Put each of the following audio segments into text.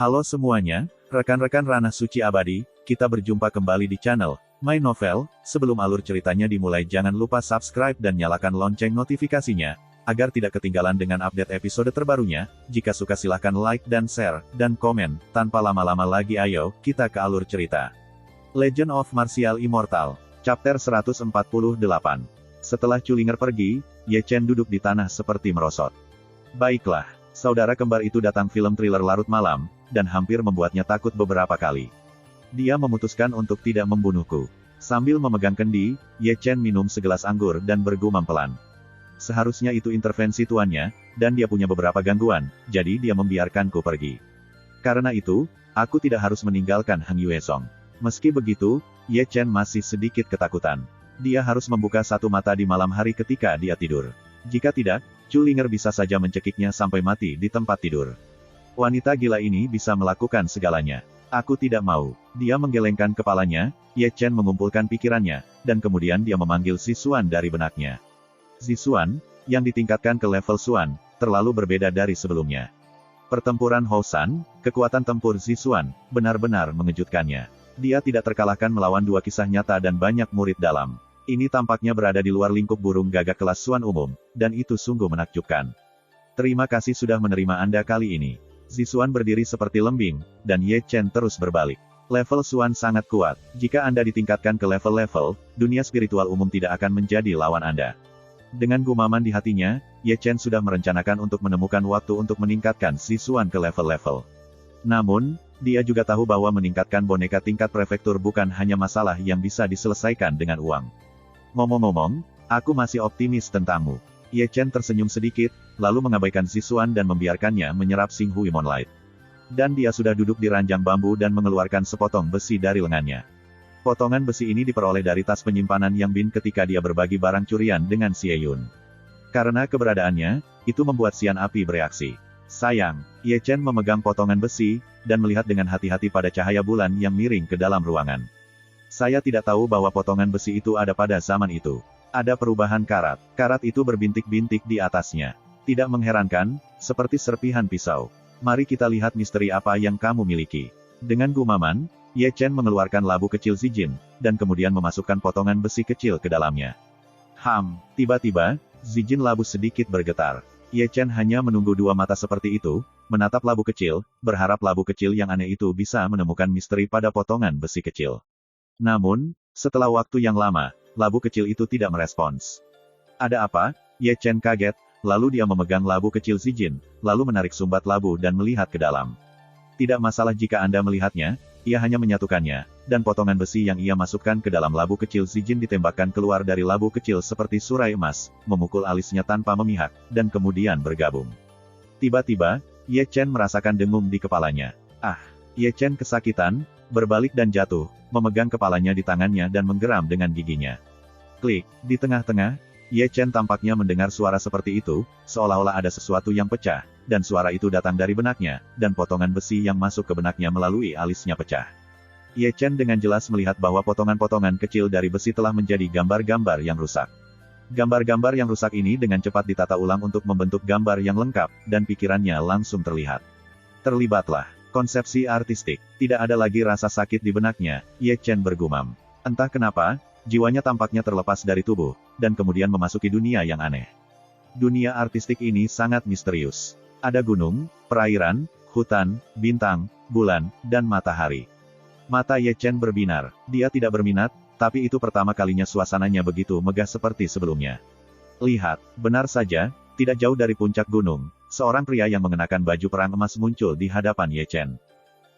Halo semuanya, rekan-rekan Ranah Suci Abadi, kita berjumpa kembali di channel My Novel. Sebelum alur ceritanya dimulai, jangan lupa subscribe dan nyalakan lonceng notifikasinya, agar tidak ketinggalan dengan update episode terbarunya. Jika suka silahkan like dan share, dan komen. Tanpa lama-lama lagi ayo, kita ke alur cerita. Legend of Martial Immortal, Chapter 148. Setelah Culinger pergi, Ye Chen duduk di tanah seperti merosot. Baiklah, saudara kembar itu datang film thriller larut malam, dan hampir membuatnya takut beberapa kali. Dia memutuskan untuk tidak membunuhku. Sambil memegang kendi, Ye Chen minum segelas anggur dan bergumam pelan. Seharusnya itu intervensi tuannya, dan dia punya beberapa gangguan, jadi dia membiarkanku pergi. Karena itu, aku tidak harus meninggalkan Heng Yuesong. Meski begitu, Ye Chen masih sedikit ketakutan. Dia harus membuka satu mata di malam hari ketika dia tidur. Jika tidak, Culinger bisa saja mencekiknya sampai mati di tempat tidur. Wanita gila ini bisa melakukan segalanya. Aku tidak mau. Dia menggelengkan kepalanya. Ye Chen mengumpulkan pikirannya, dan kemudian dia memanggil Zixuan dari benaknya. Zixuan, yang ditingkatkan ke level Xuan, terlalu berbeda dari sebelumnya. Pertempuran Housan, kekuatan tempur Zixuan, benar-benar mengejutkannya. Dia tidak terkalahkan melawan dua kisah nyata dan banyak murid dalam. Ini tampaknya berada di luar lingkup burung gagak kelas Xuan umum, dan itu sungguh menakjubkan. Terima kasih sudah menerima Anda kali ini. Zixuan berdiri seperti lembing, dan Ye Chen terus berbalik. Level Xuan sangat kuat. Jika Anda ditingkatkan ke level-level, dunia spiritual umum tidak akan menjadi lawan Anda. Dengan gumaman di hatinya, Ye Chen sudah merencanakan untuk menemukan waktu untuk meningkatkan Zixuan ke level-level. Namun, dia juga tahu bahwa meningkatkan boneka tingkat prefektur bukan hanya masalah yang bisa diselesaikan dengan uang. Ngomong-ngomong, aku masih optimis tentangmu. Ye Chen tersenyum sedikit, lalu mengabaikan Zixuan dan membiarkannya menyerap Xing Hui Moonlight. Dan dia sudah duduk di ranjang bambu dan mengeluarkan sepotong besi dari lengannya. Potongan besi ini diperoleh dari tas penyimpanan Yang Bin ketika dia berbagi barang curian dengan Xie Yun. Karena keberadaannya, itu membuat Xian Api bereaksi. Sayang, Ye Chen memegang potongan besi, dan melihat dengan hati-hati pada cahaya bulan yang miring ke dalam ruangan. Saya tidak tahu bahwa potongan besi itu ada pada zaman itu. Ada perubahan karat. Karat itu berbintik-bintik di atasnya. Tidak mengherankan, seperti serpihan pisau. Mari kita lihat misteri apa yang kamu miliki. Dengan gumaman, Ye Chen mengeluarkan labu kecil Zijin, dan kemudian memasukkan potongan besi kecil ke dalamnya. Tiba-tiba, Zijin labu sedikit bergetar. Ye Chen hanya menunggu dua mata seperti itu, menatap labu kecil, berharap labu kecil yang aneh itu bisa menemukan misteri pada potongan besi kecil. Namun, setelah waktu yang lama, labu kecil itu tidak merespons. Ada apa? Ye Chen kaget, lalu dia memegang labu kecil Zijin, lalu menarik sumbat labu dan melihat ke dalam. Tidak masalah jika Anda melihatnya, ia hanya menyatukannya, dan potongan besi yang ia masukkan ke dalam labu kecil Zijin ditembakkan keluar dari labu kecil seperti surai emas, memukul alisnya tanpa memihak, dan kemudian bergabung. Tiba-tiba, Ye Chen merasakan dengung di kepalanya. Ye Chen kesakitan, berbalik dan jatuh, memegang kepalanya di tangannya dan menggeram dengan giginya. Klik, di tengah-tengah, Ye Chen tampaknya mendengar suara seperti itu, seolah-olah ada sesuatu yang pecah, dan suara itu datang dari benaknya, dan potongan besi yang masuk ke benaknya melalui alisnya pecah. Ye Chen dengan jelas melihat bahwa potongan-potongan kecil dari besi telah menjadi gambar-gambar yang rusak. Gambar-gambar yang rusak ini dengan cepat ditata ulang untuk membentuk gambar yang lengkap, dan pikirannya langsung terlihat. Terlibatlah. Konsepsi artistik. Tidak ada lagi rasa sakit di benaknya, Ye Chen bergumam. Entah kenapa, jiwanya tampaknya terlepas dari tubuh, dan kemudian memasuki dunia yang aneh. Dunia artistik ini sangat misterius. Ada gunung, perairan, hutan, bintang, bulan, dan matahari. Mata Ye Chen berbinar. Dia tidak berminat, tapi itu pertama kalinya suasananya begitu megah seperti sebelumnya. Lihat, benar saja, tidak jauh dari puncak gunung, seorang pria yang mengenakan baju perang emas muncul di hadapan Ye Chen.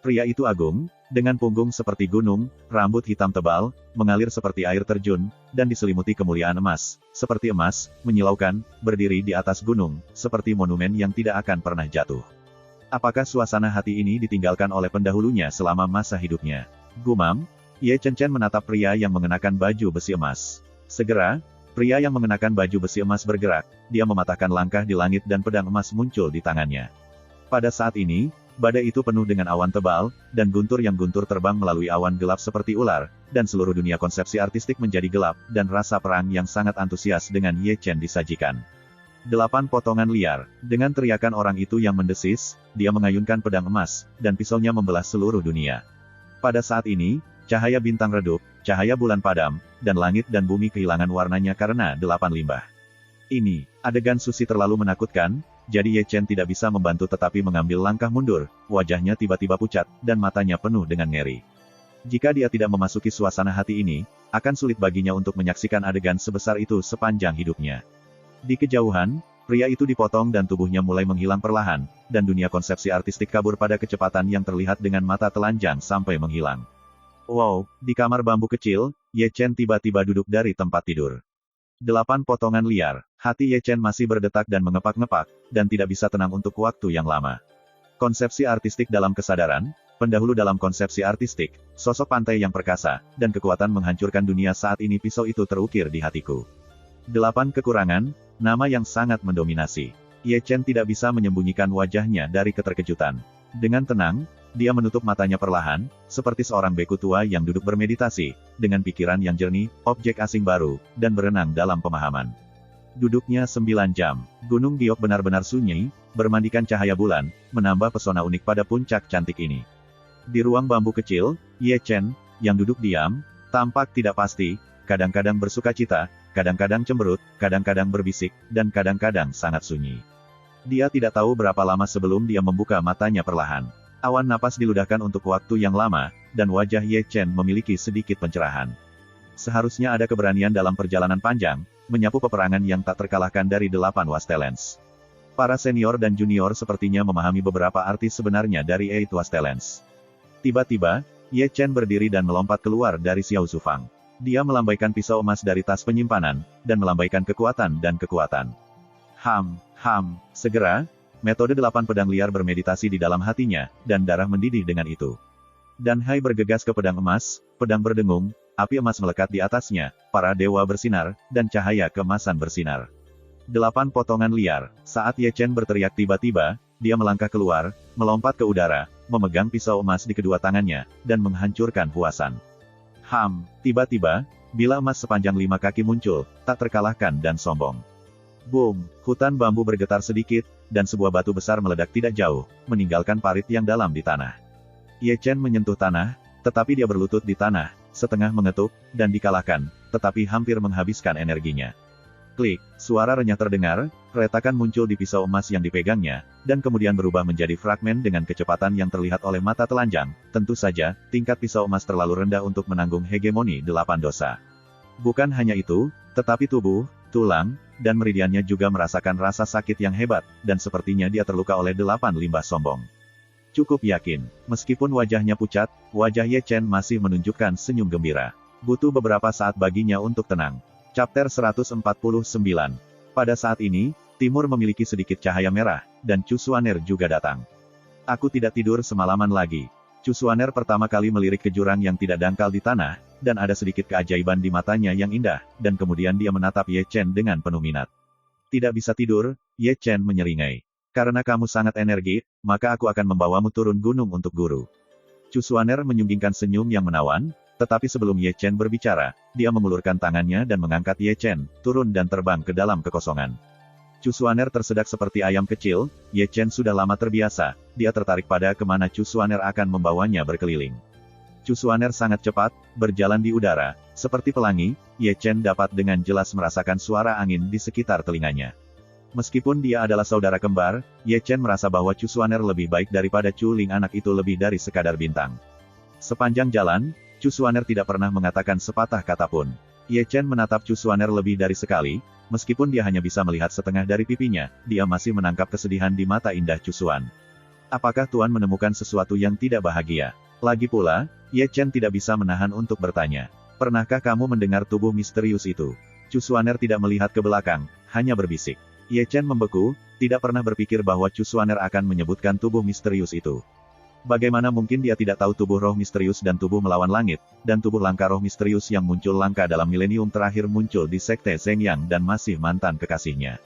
Pria itu agung, dengan punggung seperti gunung, rambut hitam tebal, mengalir seperti air terjun, dan diselimuti kemuliaan emas, seperti emas, menyilaukan, berdiri di atas gunung, seperti monumen yang tidak akan pernah jatuh. Apakah suasana hati ini ditinggalkan oleh pendahulunya selama masa hidupnya? Gumam, Ye Chen menatap pria yang mengenakan baju besi emas. Segera, pria yang mengenakan baju besi emas bergerak, dia mematahkan langkah di langit dan pedang emas muncul di tangannya. Pada saat ini, badai itu penuh dengan awan tebal, dan guntur yang guntur terbang melalui awan gelap seperti ular, dan seluruh dunia konsepsi artistik menjadi gelap, dan rasa perang yang sangat antusias dengan Ye Chen disajikan. 8 potongan liar. Dengan teriakan orang itu yang mendesis, dia mengayunkan pedang emas, dan pisaunya membelah seluruh dunia. Pada saat ini, cahaya bintang redup, cahaya bulan padam, dan langit dan bumi kehilangan warnanya karena 8 limbah. Ini, adegan Susi terlalu menakutkan, jadi Ye Chen tidak bisa membantu tetapi mengambil langkah mundur, wajahnya tiba-tiba pucat, dan matanya penuh dengan ngeri. Jika dia tidak memasuki suasana hati ini, akan sulit baginya untuk menyaksikan adegan sebesar itu sepanjang hidupnya. Di kejauhan, pria itu dipotong dan tubuhnya mulai menghilang perlahan, dan dunia konsepsi artistik kabur pada kecepatan yang terlihat dengan mata telanjang sampai menghilang. Wow, di kamar bambu kecil, Ye Chen tiba-tiba duduk dari tempat tidur. 8 potongan liar, hati Ye Chen masih berdetak dan mengepak-ngepak, dan tidak bisa tenang untuk waktu yang lama. Konsepsi artistik dalam kesadaran, pendahulu dalam konsepsi artistik, sosok pantai yang perkasa, dan kekuatan menghancurkan dunia saat ini pisau itu terukir di hatiku. 8 kekurangan, nama yang sangat mendominasi. Ye Chen tidak bisa menyembunyikan wajahnya dari keterkejutan. Dengan tenang, dia menutup matanya perlahan, seperti seorang beku tua yang duduk bermeditasi, dengan pikiran yang jernih, objek asing baru, dan berenang dalam pemahaman. Duduknya 9 jam, Gunung Giok benar-benar sunyi, bermandikan cahaya bulan, menambah pesona unik pada puncak cantik ini. Di ruang bambu kecil, Ye Chen, yang duduk diam, tampak tidak pasti, kadang-kadang bersukacita, kadang-kadang cemberut, kadang-kadang berbisik, dan kadang-kadang sangat sunyi. Dia tidak tahu berapa lama sebelum dia membuka matanya perlahan. Awan napas diludahkan untuk waktu yang lama, dan wajah Ye Chen memiliki sedikit pencerahan. Seharusnya ada keberanian dalam perjalanan panjang, menyapu peperangan yang tak terkalahkan dari 8 Wastelens. Para senior dan junior sepertinya memahami beberapa arti sebenarnya dari 8 Wastelens. Tiba-tiba, Ye Chen berdiri dan melompat keluar dari Xiao Zufang. Dia melambaikan pisau emas dari tas penyimpanan, dan melambaikan kekuatan dan kekuatan. Segera, metode 8 pedang liar bermeditasi di dalam hatinya, dan darah mendidih dengan itu. Dan Hai bergegas ke pedang emas, pedang berdengung, api emas melekat di atasnya, para dewa bersinar, dan cahaya keemasan bersinar. 8 potongan liar, saat Ye Chen berteriak tiba-tiba, dia melangkah keluar, melompat ke udara, memegang pisau emas di kedua tangannya, dan menghancurkan huasan. Tiba-tiba, bila emas sepanjang 5 kaki muncul, tak terkalahkan dan sombong. Boom, hutan bambu bergetar sedikit, dan sebuah batu besar meledak tidak jauh, meninggalkan parit yang dalam di tanah. Ye Chen menyentuh tanah, tetapi dia berlutut di tanah, setengah mengetuk, dan dikalahkan, tetapi hampir menghabiskan energinya. Klik, suara renyah terdengar, retakan muncul di pisau emas yang dipegangnya, dan kemudian berubah menjadi fragmen dengan kecepatan yang terlihat oleh mata telanjang. Tentu saja, tingkat pisau emas terlalu rendah untuk menanggung hegemoni 8 dosa. Bukan hanya itu, tetapi tubuh, tulang, dan meridiannya juga merasakan rasa sakit yang hebat, dan sepertinya dia terluka oleh 8 limbah sombong. Cukup yakin, meskipun wajahnya pucat, wajah Ye Chen masih menunjukkan senyum gembira. Butuh beberapa saat baginya untuk tenang. Chapter 149. Pada saat ini, timur memiliki sedikit cahaya merah, dan Chu Xuaner juga datang. Aku tidak tidur semalaman lagi. Chu Xuaner pertama kali melirik ke jurang yang tidak dangkal di tanah, dan ada sedikit keajaiban di matanya yang indah, dan kemudian dia menatap Ye Chen dengan penuh minat. Tidak bisa tidur, Ye Chen menyeringai. Karena kamu sangat energi, maka aku akan membawamu turun gunung untuk guru. Chu Xuaner menyunggingkan senyum yang menawan, tetapi sebelum Ye Chen berbicara, dia mengulurkan tangannya dan mengangkat Ye Chen, turun dan terbang ke dalam kekosongan. Chu Xuaner tersedak seperti ayam kecil, Ye Chen sudah lama terbiasa, dia tertarik pada kemana Chu Xuaner akan membawanya berkeliling. Chu Xuaner sangat cepat, berjalan di udara, seperti pelangi, Ye Chen dapat dengan jelas merasakan suara angin di sekitar telinganya. Meskipun dia adalah saudara kembar, Ye Chen merasa bahwa Chu Xuaner lebih baik daripada Chu Ling, anak itu lebih dari sekadar bintang. Sepanjang jalan, Chu Xuaner tidak pernah mengatakan sepatah kata pun. Ye Chen menatap Chu Xuaner lebih dari sekali, meskipun dia hanya bisa melihat setengah dari pipinya, dia masih menangkap kesedihan di mata indah Chu Xuan. Apakah Tuan menemukan sesuatu yang tidak bahagia? Lagi pula, Ye Chen tidak bisa menahan untuk bertanya. Pernahkah kamu mendengar tubuh misterius itu? Chu Xuaner tidak melihat ke belakang, hanya berbisik. Ye Chen membeku, tidak pernah berpikir bahwa Chu Xuaner akan menyebutkan tubuh misterius itu. Bagaimana mungkin dia tidak tahu tubuh roh misterius dan tubuh melawan langit, dan tubuh langka roh misterius yang muncul langka dalam milenium terakhir muncul di Sekte Zhengyang dan masih mantan kekasihnya.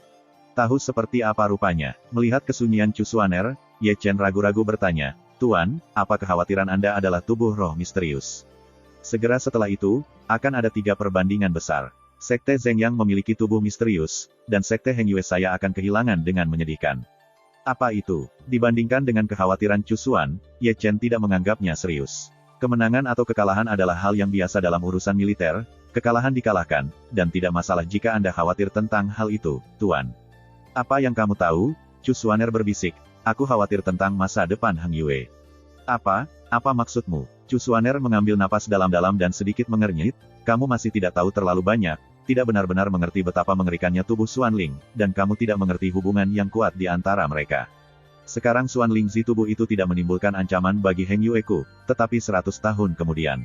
Tahu seperti apa rupanya? Melihat kesunyian Chu Xuaner, Ye Chen ragu-ragu bertanya, Tuan, apa kekhawatiran Anda adalah tubuh roh misterius? Segera setelah itu, akan ada 3 perbandingan besar. Sekte Zheng Yang memiliki tubuh misterius, dan Sekte Heng Yue saya akan kehilangan dengan menyedihkan. Apa itu? Dibandingkan dengan kekhawatiran Chu Xuan, Ye Chen tidak menganggapnya serius. Kemenangan atau kekalahan adalah hal yang biasa dalam urusan militer, kekalahan dikalahkan, dan tidak masalah jika Anda khawatir tentang hal itu, Tuan. Apa yang kamu tahu? Chu Xuaner berbisik, aku khawatir tentang masa depan Heng Yue. Apa maksudmu? Chu Xuaner mengambil napas dalam-dalam dan sedikit mengernyit, kamu masih tidak tahu terlalu banyak, tidak benar-benar mengerti betapa mengerikannya tubuh Xuanling, dan kamu tidak mengerti hubungan yang kuat di antara mereka. Sekarang Xuanling Zi tubuh itu tidak menimbulkan ancaman bagi Heng Yue-ku, tetapi 100 tahun kemudian.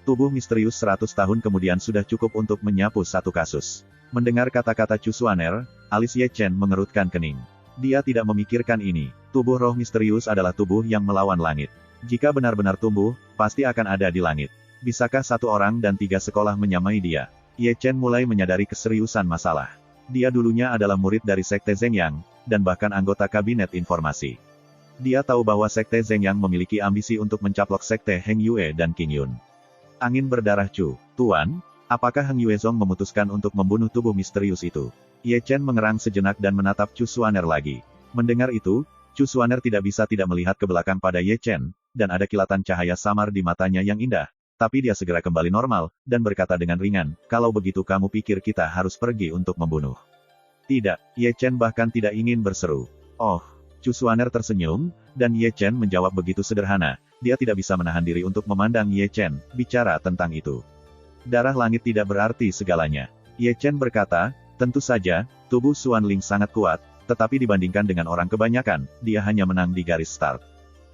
Tubuh misterius 100 tahun kemudian sudah cukup untuk menyapu satu kasus. Mendengar kata-kata Chu Xuaner, alis Ye Chen mengerutkan kening. Dia tidak memikirkan ini. Tubuh roh misterius adalah tubuh yang melawan langit. Jika benar-benar tumbuh, pasti akan ada di langit. Bisakah 1 orang dan 3 sekolah menyamai dia? Ye Chen mulai menyadari keseriusan masalah. Dia dulunya adalah murid dari Sekte Zheng Yang, dan bahkan anggota Kabinet Informasi. Dia tahu bahwa Sekte Zheng Yang memiliki ambisi untuk mencaplok Sekte Heng Yue dan Qing Yun. Angin berdarah Chu, Tuan, apakah Heng Yuezong memutuskan untuk membunuh tubuh misterius itu? Ye Chen mengerang sejenak dan menatap Chu Xuaner lagi. Mendengar itu, Chu Xuaner tidak bisa tidak melihat ke belakang pada Ye Chen, dan ada kilatan cahaya samar di matanya yang indah. Tapi dia segera kembali normal, dan berkata dengan ringan, kalau begitu kamu pikir kita harus pergi untuk membunuh? Tidak, Ye Chen bahkan tidak ingin berseru. Oh, Chu Xuaner tersenyum, dan Ye Chen menjawab begitu sederhana, dia tidak bisa menahan diri untuk memandang Ye Chen, bicara tentang itu. Darah langit tidak berarti segalanya. Ye Chen berkata, tentu saja, tubuh Xuanling sangat kuat, tetapi dibandingkan dengan orang kebanyakan, dia hanya menang di garis start.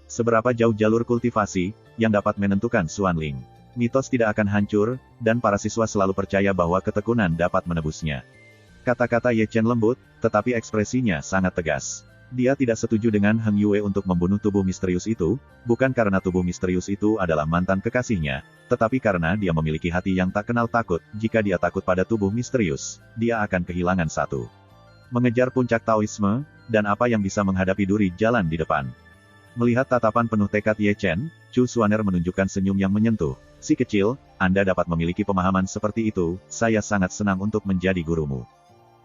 Seberapa jauh jalur kultivasi, yang dapat menentukan Xuanling? Mitos tidak akan hancur, dan para siswa selalu percaya bahwa ketekunan dapat menebusnya. Kata-kata Ye Chen lembut, tetapi ekspresinya sangat tegas. Dia tidak setuju dengan Heng Yue untuk membunuh tubuh misterius itu, bukan karena tubuh misterius itu adalah mantan kekasihnya, tetapi karena dia memiliki hati yang tak kenal takut. Jika dia takut pada tubuh misterius, dia akan kehilangan satu. Mengejar puncak Taoisme, dan apa yang bisa menghadapi duri jalan di depan. Melihat tatapan penuh tekad Ye Chen, Chu Xuaner menunjukkan senyum yang menyentuh. Si kecil, Anda dapat memiliki pemahaman seperti itu, saya sangat senang untuk menjadi gurumu.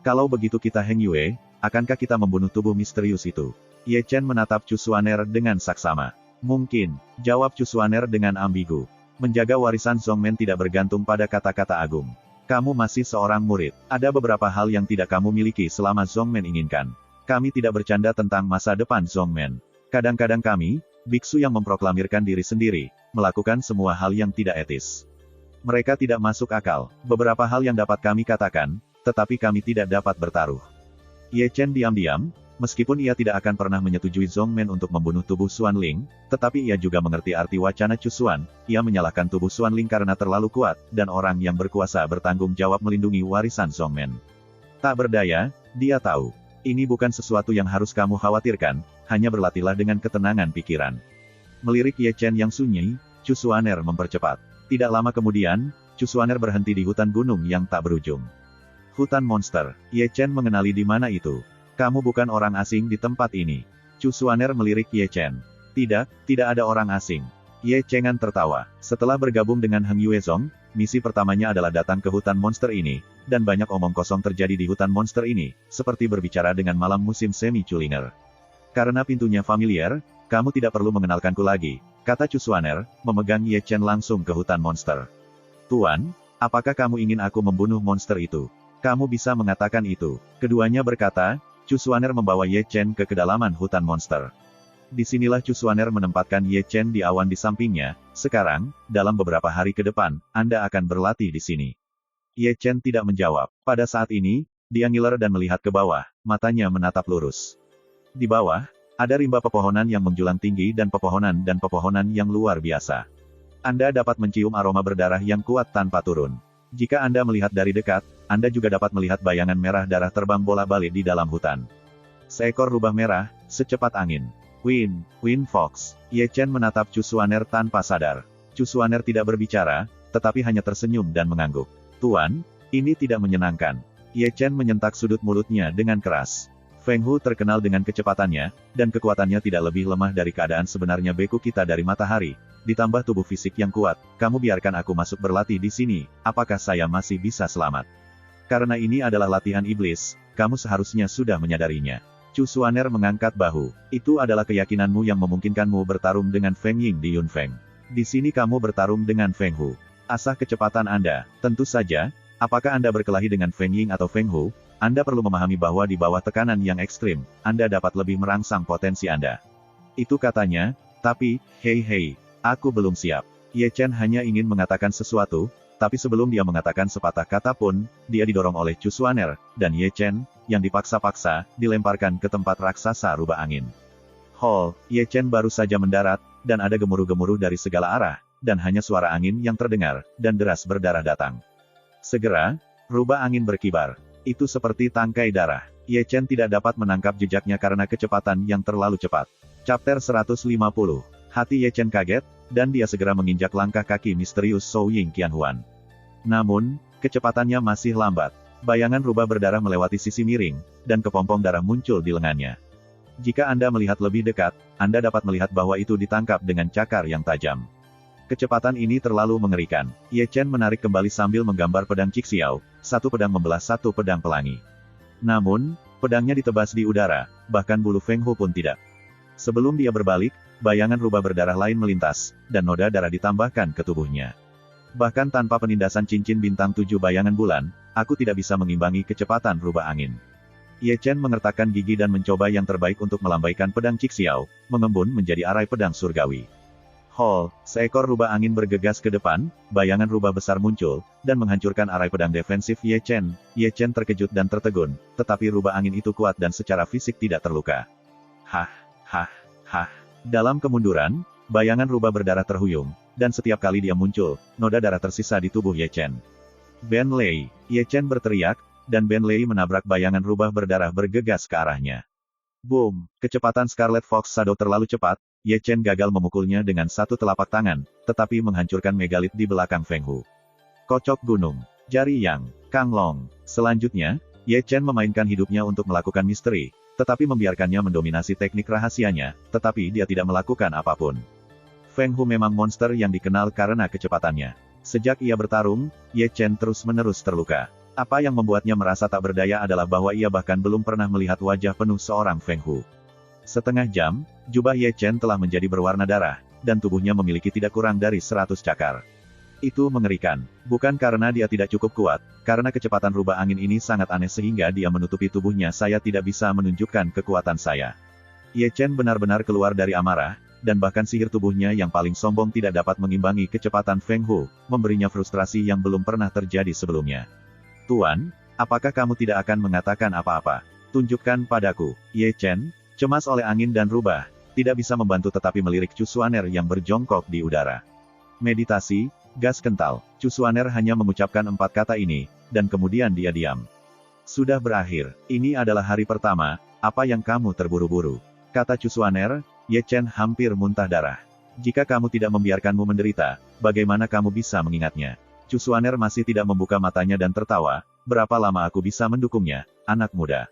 Kalau begitu kita Heng Yue, akankah kita membunuh tubuh misterius itu? Ye Chen menatap Chu Xuaner dengan saksama. Mungkin, jawab Chu Xuaner dengan ambigu. Menjaga warisan Zhongmen tidak bergantung pada kata-kata agung. Kamu masih seorang murid. Ada beberapa hal yang tidak kamu miliki selama Zhongmen inginkan. Kami tidak bercanda tentang masa depan Zhongmen. Kadang-kadang kami, biksu yang memproklamirkan diri sendiri, melakukan semua hal yang tidak etis. Mereka tidak masuk akal. Beberapa hal yang dapat kami katakan, tetapi kami tidak dapat bertaruh. Ye Chen diam-diam, meskipun ia tidak akan pernah menyetujui Zhongmen untuk membunuh tubuh Xuanling, tetapi ia juga mengerti arti wacana Chu Xuan. Ia menyalahkan tubuh Xuanling karena terlalu kuat, dan orang yang berkuasa bertanggung jawab melindungi warisan Zhongmen. Tak berdaya, dia tahu. Ini bukan sesuatu yang harus kamu khawatirkan, hanya berlatihlah dengan ketenangan pikiran. Melirik Ye Chen yang sunyi, Chu Xuaner mempercepat. Tidak lama kemudian, Chu Xuaner berhenti di hutan gunung yang tak berujung. Hutan monster. Ye Chen mengenali di mana itu. Kamu bukan orang asing di tempat ini. Chu Xuaner melirik Ye Chen. Tidak ada orang asing. Ye Chengan tertawa. Setelah bergabung dengan Heng Yuezong, misi pertamanya adalah datang ke hutan monster ini, dan banyak omong kosong terjadi di hutan monster ini, seperti berbicara dengan malam musim semi Chulinger. Karena pintunya familiar, kamu tidak perlu mengenalkanku lagi, kata Chu Xuaner, memegang Ye Chen langsung ke hutan monster. Tuan, apakah kamu ingin aku membunuh monster itu? Kamu bisa mengatakan itu. Keduanya berkata, Chu Xuaner membawa Ye Chen ke kedalaman hutan monster. Disinilah Chu Xuaner menempatkan Ye Chen di awan di sampingnya. Sekarang, dalam beberapa hari ke depan, Anda akan berlatih di sini. Ye Chen tidak menjawab. Pada saat ini, dia ngiler dan melihat ke bawah, matanya menatap lurus. Di bawah, ada rimba pepohonan yang menjulang tinggi dan pepohonan yang luar biasa. Anda dapat mencium aroma berdarah yang kuat tanpa turun. Jika Anda melihat dari dekat, Anda juga dapat melihat bayangan merah darah terbang bola-balik di dalam hutan. Seekor rubah merah, secepat angin. Win Fox. Ye Chen menatap Chu Xuaner tanpa sadar. Chu Xuaner tidak berbicara, tetapi hanya tersenyum dan mengangguk. Tuan, ini tidak menyenangkan. Ye Chen menyentak sudut mulutnya dengan keras. Feng Hu terkenal dengan kecepatannya, dan kekuatannya tidak lebih lemah dari keadaan sebenarnya beku kita dari matahari. Ditambah tubuh fisik yang kuat, kamu biarkan aku masuk berlatih di sini, apakah saya masih bisa selamat? Karena ini adalah latihan iblis, kamu seharusnya sudah menyadarinya. Chu Xuaner mengangkat bahu. Itu adalah keyakinanmu yang memungkinkanmu bertarung dengan Feng Ying di Yunfeng. Di sini kamu bertarung dengan Feng Hu. Asah kecepatan Anda. Tentu saja, apakah Anda berkelahi dengan Feng Ying atau Feng Hu, Anda perlu memahami bahwa di bawah tekanan yang ekstrim, Anda dapat lebih merangsang potensi Anda. Itu katanya, tapi, hei, aku belum siap. Ye Chen hanya ingin mengatakan sesuatu, tapi sebelum dia mengatakan sepatah kata pun, dia didorong oleh Chu Xuaner, dan Ye Chen, yang dipaksa-paksa, dilemparkan ke tempat raksasa rubah angin. Ye Chen baru saja mendarat, dan ada gemuruh-gemuruh dari segala arah, dan hanya suara angin yang terdengar, dan deras berdarah datang. Segera, rubah angin berkibar. Itu seperti tangkai darah. Ye Chen tidak dapat menangkap jejaknya karena kecepatan yang terlalu cepat. Chapter 150. Hati Ye Chen kaget, dan dia segera menginjak langkah kaki misterius Zhou Ying Qianhuan. Namun, kecepatannya masih lambat. Bayangan rubah berdarah melewati sisi miring, dan kepompong darah muncul di lengannya. Jika Anda melihat lebih dekat, Anda dapat melihat bahwa itu ditangkap dengan cakar yang tajam. Kecepatan ini terlalu mengerikan. Ye Chen menarik kembali sambil menggambar pedang Cixiao, satu pedang membelah satu pedang pelangi. Namun, pedangnya ditebas di udara, bahkan bulu Feng Hu pun tidak. Sebelum dia berbalik, bayangan rubah berdarah lain melintas, dan noda darah ditambahkan ke tubuhnya. Bahkan tanpa penindasan cincin bintang 7 bayangan bulan, aku tidak bisa mengimbangi kecepatan rubah angin. Ye Chen mengertakkan gigi dan mencoba yang terbaik untuk melambaikan pedang Cixiao, mengembun menjadi arai pedang surgawi. Seekor rubah angin bergegas ke depan, bayangan rubah besar muncul, dan menghancurkan arai pedang defensif Ye Chen. Ye Chen terkejut dan tertegun, tetapi rubah angin itu kuat dan secara fisik tidak terluka. Dalam kemunduran, bayangan rubah berdarah terhuyung, dan setiap kali dia muncul, noda darah tersisa di tubuh Ye Chen. Ben Lei, Ye Chen berteriak, dan Ben Lei menabrak bayangan rubah berdarah bergegas ke arahnya. Boom! Kecepatan Scarlet Fox Shadow terlalu cepat, Ye Chen gagal memukulnya dengan satu telapak tangan, tetapi menghancurkan megalit di belakang Feng Hu. Kocok gunung, jari yang, Kang Long. Selanjutnya, Ye Chen memainkan hidupnya untuk melakukan misteri, tetapi membiarkannya mendominasi teknik rahasianya, tetapi dia tidak melakukan apapun. Feng Hu memang monster yang dikenal karena kecepatannya. Sejak ia bertarung, Ye Chen terus-menerus terluka. Apa yang membuatnya merasa tak berdaya adalah bahwa ia bahkan belum pernah melihat wajah penuh seorang Feng Hu. Setengah jam, jubah Ye Chen telah menjadi berwarna darah, dan tubuhnya memiliki tidak kurang dari 100 cakar. Itu mengerikan. Bukan karena dia tidak cukup kuat, karena kecepatan rubah angin ini sangat aneh sehingga dia menutupi tubuhnya. Saya tidak bisa menunjukkan kekuatan saya. Ye Chen benar-benar keluar dari amarah, dan bahkan sihir tubuhnya yang paling sombong tidak dapat mengimbangi kecepatan Feng Hu, memberinya frustrasi yang belum pernah terjadi sebelumnya. Tuan, apakah kamu tidak akan mengatakan apa-apa? Tunjukkan padaku. Ye Chen, cemas oleh angin dan rubah, tidak bisa membantu tetapi melirik Chu Xuaner yang berjongkok di udara. Meditasi, gas kental. Chu Xuaner hanya mengucapkan 4 kata ini, dan kemudian dia diam. Sudah berakhir. Ini adalah hari pertama, apa yang kamu terburu-buru? Kata Chu Xuaner. Ye Chen hampir muntah darah. Jika kamu tidak membiarkanmu menderita, bagaimana kamu bisa mengingatnya? Chu Xuaner masih tidak membuka matanya dan tertawa. Berapa lama aku bisa mendukungnya, anak muda?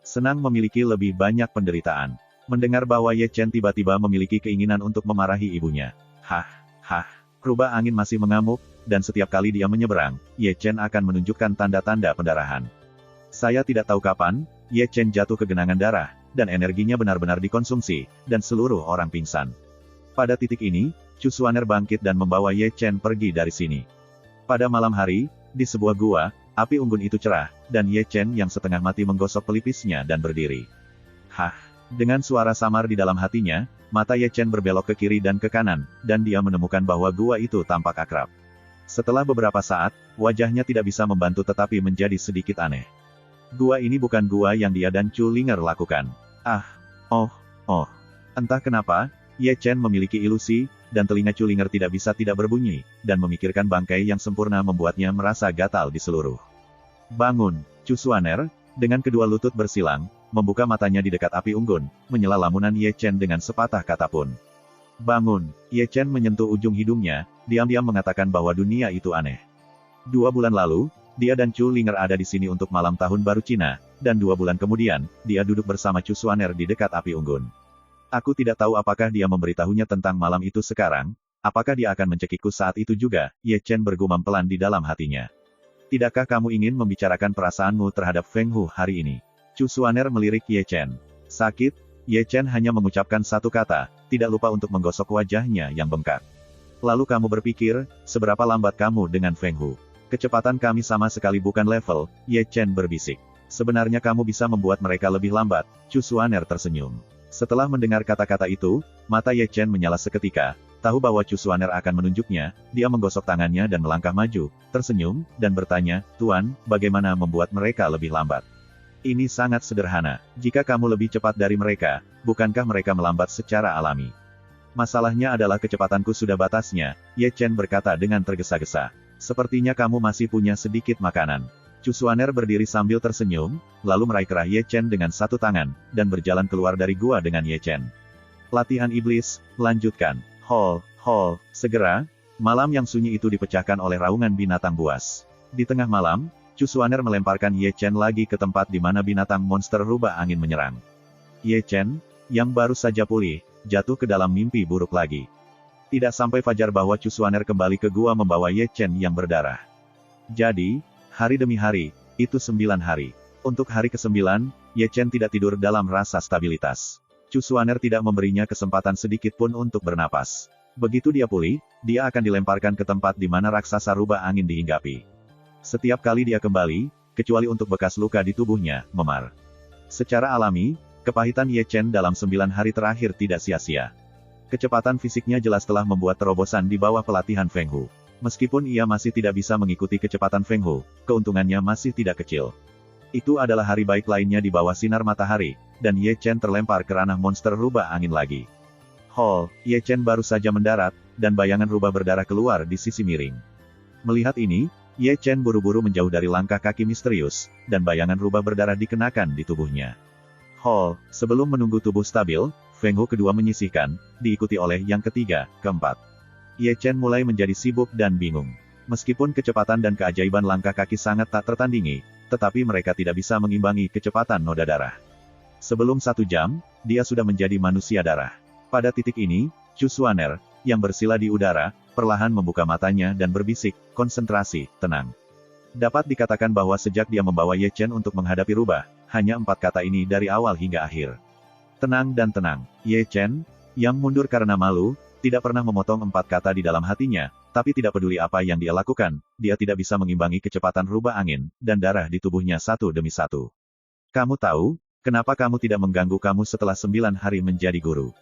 Senang memiliki lebih banyak penderitaan. Mendengar bahwa Ye Chen tiba-tiba memiliki keinginan untuk memarahi ibunya. Rubah angin masih mengamuk, dan setiap kali dia menyeberang, Ye Chen akan menunjukkan tanda-tanda pendarahan. Saya tidak tahu kapan, Ye Chen jatuh ke genangan darah, dan energinya benar-benar dikonsumsi, dan seluruh orang pingsan. Pada titik ini, Chu Xuaner bangkit dan membawa Ye Chen pergi dari sini. Pada malam hari, di sebuah gua, api unggun itu cerah, dan Ye Chen yang setengah mati menggosok pelipisnya dan berdiri. Dengan suara samar di dalam hatinya, mata Ye Chen berbelok ke kiri dan ke kanan, dan dia menemukan bahwa gua itu tampak akrab. Setelah beberapa saat, wajahnya tidak bisa membantu tetapi menjadi sedikit aneh. Gua ini bukan gua yang dia dan Chu Linger lakukan. Entah kenapa, Ye Chen memiliki ilusi, dan telinga Chu Linger tidak bisa tidak berbunyi, dan memikirkan bangkai yang sempurna membuatnya merasa gatal di seluruh. Bangun, Chu Xuaner, dengan kedua lutut bersilang, membuka matanya di dekat api unggun, menyela lamunan Ye Chen dengan sepatah kata pun. Bangun, Ye Chen menyentuh ujung hidungnya, diam-diam mengatakan bahwa dunia itu aneh. 2 bulan lalu, dia dan Chu Linger ada di sini untuk malam tahun baru Cina, dan 2 bulan kemudian, dia duduk bersama Chu Xuaner di dekat api unggun. Aku tidak tahu apakah dia memberitahunya tentang malam itu sekarang, apakah dia akan mencekikku saat itu juga, Ye Chen bergumam pelan di dalam hatinya. Tidakkah kamu ingin membicarakan perasaanmu terhadap Feng Hu hari ini? Chu Xuaner melirik Ye Chen. Sakit, Ye Chen hanya mengucapkan satu kata, tidak lupa untuk menggosok wajahnya yang bengkak. Lalu kamu berpikir, seberapa lambat kamu dengan Feng Hu? Kecepatan kami sama sekali bukan level, Ye Chen berbisik. Sebenarnya kamu bisa membuat mereka lebih lambat, Chu Xuaner tersenyum. Setelah mendengar kata-kata itu, mata Ye Chen menyala seketika, tahu bahwa Chu Xuaner akan menunjuknya, dia menggosok tangannya dan melangkah maju, tersenyum, dan bertanya, Tuan, bagaimana membuat mereka lebih lambat? Ini sangat sederhana, jika kamu lebih cepat dari mereka, bukankah mereka melambat secara alami? Masalahnya adalah kecepatanku sudah batasnya, Ye Chen berkata dengan tergesa-gesa. Sepertinya kamu masih punya sedikit makanan. Chu Xuaner berdiri sambil tersenyum, lalu meraih kerah Ye Chen dengan satu tangan, dan berjalan keluar dari gua dengan Ye Chen. Latihan iblis, lanjutkan. Hol, segera, malam yang sunyi itu dipecahkan oleh raungan binatang buas. Di tengah malam, Chu Xuaner melemparkan Ye Chen lagi ke tempat di mana binatang monster rubah angin menyerang. Ye Chen, yang baru saja pulih, jatuh ke dalam mimpi buruk lagi. Tidak sampai fajar bahwa Chu Xuaner kembali ke gua membawa Ye Chen yang berdarah. Jadi, hari demi hari, itu 9 hari. Untuk hari ke-9, Ye Chen tidak tidur dalam rasa stabilitas. Chu Xuaner tidak memberinya kesempatan sedikit pun untuk bernapas. Begitu dia pulih, dia akan dilemparkan ke tempat di mana raksasa rubah angin dihinggapi. Setiap kali dia kembali, kecuali untuk bekas luka di tubuhnya, memar. Secara alami, kepahitan Ye Chen dalam 9 hari terakhir tidak sia-sia. Kecepatan fisiknya jelas telah membuat terobosan di bawah pelatihan Feng Hu. Meskipun ia masih tidak bisa mengikuti kecepatan Feng Hu, keuntungannya masih tidak kecil. Itu adalah hari baik lainnya di bawah sinar matahari, dan Ye Chen terlempar ke ranah monster rubah angin lagi. Ye Chen baru saja mendarat, dan bayangan rubah berdarah keluar di sisi miring. Melihat ini, Ye Chen buru-buru menjauh dari langkah kaki misterius, dan bayangan rubah berdarah dikenakan di tubuhnya. Sebelum menunggu tubuh stabil, Feng Hu kedua menyisihkan, diikuti oleh yang ketiga, keempat. Ye Chen mulai menjadi sibuk dan bingung. Meskipun kecepatan dan keajaiban langkah kaki sangat tak tertandingi, tetapi mereka tidak bisa mengimbangi kecepatan noda darah. Sebelum 1 jam, dia sudah menjadi manusia darah. Pada titik ini, Chu Xuaner, yang bersila di udara, perlahan membuka matanya dan berbisik, konsentrasi, tenang. Dapat dikatakan bahwa sejak dia membawa Ye Chen untuk menghadapi rubah, hanya 4 kata ini dari awal hingga akhir. Tenang dan tenang. Ye Chen, yang mundur karena malu, tidak pernah memotong 4 kata di dalam hatinya, tapi tidak peduli apa yang dia lakukan, dia tidak bisa mengimbangi kecepatan rubah angin, dan darah di tubuhnya satu demi satu. Kamu tahu, kenapa kamu tidak mengganggu kamu setelah 9 hari menjadi guru?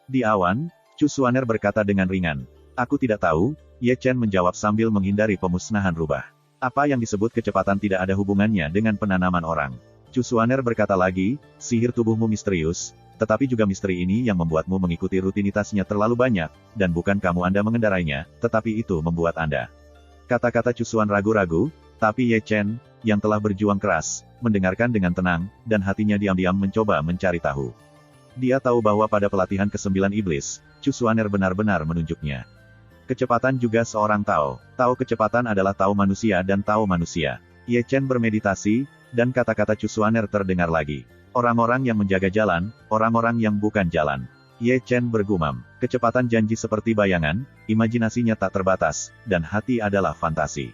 Di awan, Chu Xuaner berkata dengan ringan. Aku tidak tahu, Ye Chen menjawab sambil menghindari pemusnahan rubah. Apa yang disebut kecepatan tidak ada hubungannya dengan penanaman orang. Chu Xuaner berkata lagi, sihir tubuhmu misterius, tetapi juga misteri ini yang membuatmu mengikuti rutinitasnya terlalu banyak, dan bukan kamu Anda mengendarainya, tetapi itu membuat Anda. Kata-kata Chu Xuan ragu-ragu, tapi Ye Chen, yang telah berjuang keras, mendengarkan dengan tenang, dan hatinya diam-diam mencoba mencari tahu. Dia tahu bahwa pada pelatihan ke-9 iblis, Chu Xuaner benar-benar menunjuknya. Kecepatan juga seorang Tao. Tao kecepatan adalah Tao manusia dan Tao manusia. Ye Chen bermeditasi, dan kata-kata Chu Xuaner terdengar lagi. Orang-orang yang menjaga jalan, orang-orang yang bukan jalan. Ye Chen bergumam. Kecepatan janji seperti bayangan, imajinasinya tak terbatas, dan hati adalah fantasi.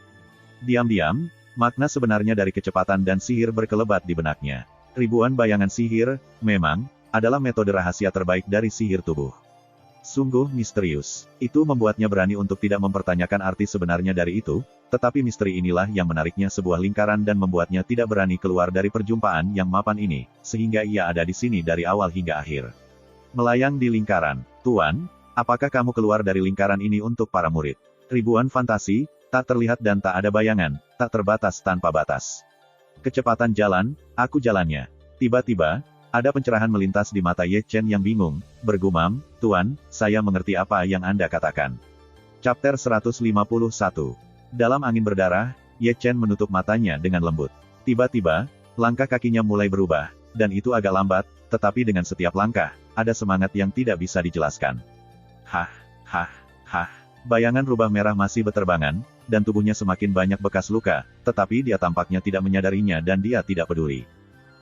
Diam-diam, makna sebenarnya dari kecepatan dan sihir berkelebat di benaknya. Ribuan bayangan sihir, memang, adalah metode rahasia terbaik dari sihir tubuh. Sungguh misterius. Itu membuatnya berani untuk tidak mempertanyakan arti sebenarnya dari itu, tetapi misteri inilah yang menariknya sebuah lingkaran dan membuatnya tidak berani keluar dari perjumpaan yang mapan ini, sehingga ia ada di sini dari awal hingga akhir. Melayang di lingkaran. Tuan, apakah kamu keluar dari lingkaran ini untuk para murid? Ribuan fantasi, tak terlihat dan tak ada bayangan, tak terbatas tanpa batas. Kecepatan jalan, aku jalannya. Tiba-tiba, ada pencerahan melintas di mata Ye Chen yang bingung, bergumam, Tuan, saya mengerti apa yang Anda katakan. Chapter 151. Dalam angin berdarah, Ye Chen menutup matanya dengan lembut. Tiba-tiba, langkah kakinya mulai berubah, dan itu agak lambat, tetapi dengan setiap langkah, ada semangat yang tidak bisa dijelaskan. Hah. Bayangan rubah merah masih beterbangan, dan tubuhnya semakin banyak bekas luka, tetapi dia tampaknya tidak menyadarinya dan dia tidak peduli.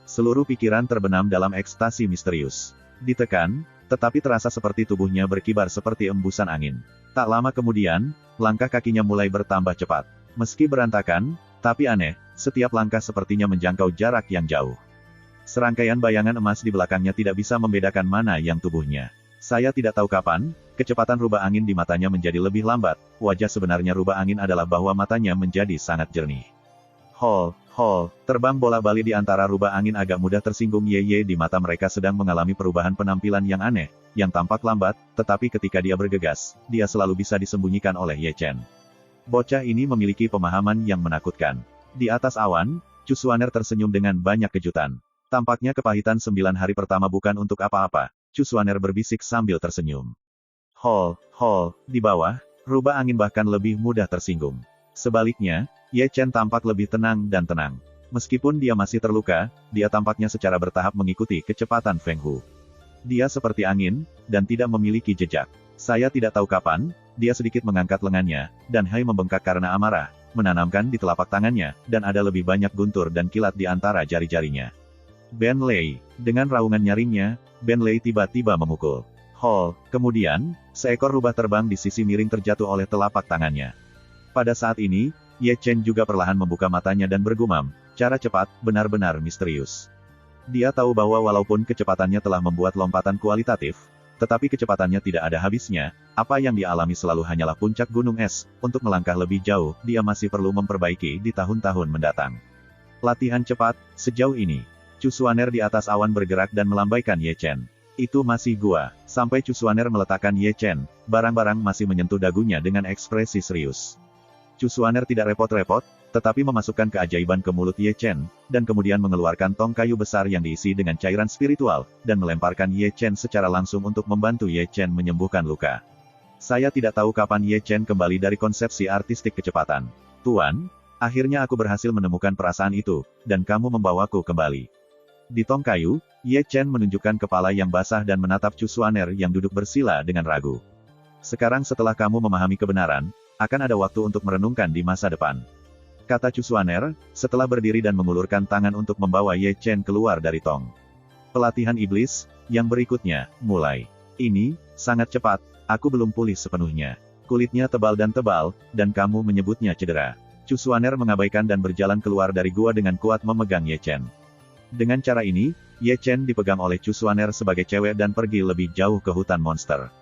Seluruh pikiran terbenam dalam ekstasi misterius. Ditekan, tetapi terasa seperti tubuhnya berkibar seperti embusan angin. Tak lama kemudian, langkah kakinya mulai bertambah cepat. Meski berantakan, Tapi aneh, setiap langkah sepertinya menjangkau jarak yang jauh. Serangkaian bayangan emas di belakangnya tidak bisa membedakan mana yang tubuhnya. Saya tidak tahu kapan, kecepatan rubah angin di matanya menjadi lebih lambat. Wajah sebenarnya rubah angin adalah bahwa matanya menjadi sangat jernih. Terbang bola-balik di antara rubah angin agak mudah tersinggung. Ye di mata mereka sedang mengalami perubahan penampilan yang aneh, yang tampak lambat, tetapi ketika dia bergegas, dia selalu bisa disembunyikan oleh Ye Chen. Bocah ini memiliki pemahaman yang menakutkan. Di atas awan, Chu Xuaner tersenyum dengan banyak kejutan. Tampaknya kepahitan 9 hari pertama bukan untuk apa-apa, Chu Xuaner berbisik sambil tersenyum. Di bawah, rubah angin bahkan lebih mudah tersinggung. Sebaliknya, Ye Chen tampak lebih tenang dan tenang. Meskipun dia masih terluka, dia tampaknya secara bertahap mengikuti kecepatan Feng Hu. Dia seperti angin, dan tidak memiliki jejak. Saya tidak tahu kapan, dia sedikit mengangkat lengannya, dan hai membengkak karena amarah, menanamkan di telapak tangannya, dan ada lebih banyak guntur dan kilat di antara jari-jarinya. Ben Lei, dengan raungan nyaringnya, Ben Lei tiba-tiba memukul. Kemudian, seekor rubah terbang di sisi miring terjatuh oleh telapak tangannya. Pada saat ini, Ye Chen juga perlahan membuka matanya dan bergumam, cara cepat, benar-benar misterius. Dia tahu bahwa walaupun kecepatannya telah membuat lompatan kualitatif, tetapi kecepatannya tidak ada habisnya. Apa yang dia alami selalu hanyalah puncak gunung es. Untuk melangkah lebih jauh, dia masih perlu memperbaiki di tahun-tahun mendatang. Latihan cepat, sejauh ini. Chu Xuaner di atas awan bergerak dan melambaikan Ye Chen. Itu masih gua. Sampai Chu Xuaner meletakkan Ye Chen, barang-barang masih menyentuh dagunya dengan ekspresi serius. Chu Xuaner tidak repot-repot, tetapi memasukkan keajaiban ke mulut Ye Chen, dan kemudian mengeluarkan tong kayu besar yang diisi dengan cairan spiritual, dan melemparkan Ye Chen secara langsung untuk membantu Ye Chen menyembuhkan luka. Saya tidak tahu kapan Ye Chen kembali dari konsepsi artistik kecepatan. Tuan, akhirnya aku berhasil menemukan perasaan itu, dan kamu membawaku kembali. Di tong kayu, Ye Chen menunjukkan kepala yang basah dan menatap Chu Xuaner yang duduk bersila dengan ragu. Sekarang setelah kamu memahami kebenaran, akan ada waktu untuk merenungkan di masa depan. Kata Chu Xuaner, setelah berdiri dan mengulurkan tangan untuk membawa Ye Chen keluar dari tong. Pelatihan iblis, yang berikutnya, mulai. Ini, sangat cepat, aku belum pulih sepenuhnya. Kulitnya tebal, dan kamu menyebutnya cedera. Chu Xuaner mengabaikan dan berjalan keluar dari gua dengan kuat memegang Ye Chen. Dengan cara ini, Ye Chen dipegang oleh Chu Xuaner sebagai cewek dan pergi lebih jauh ke hutan monster.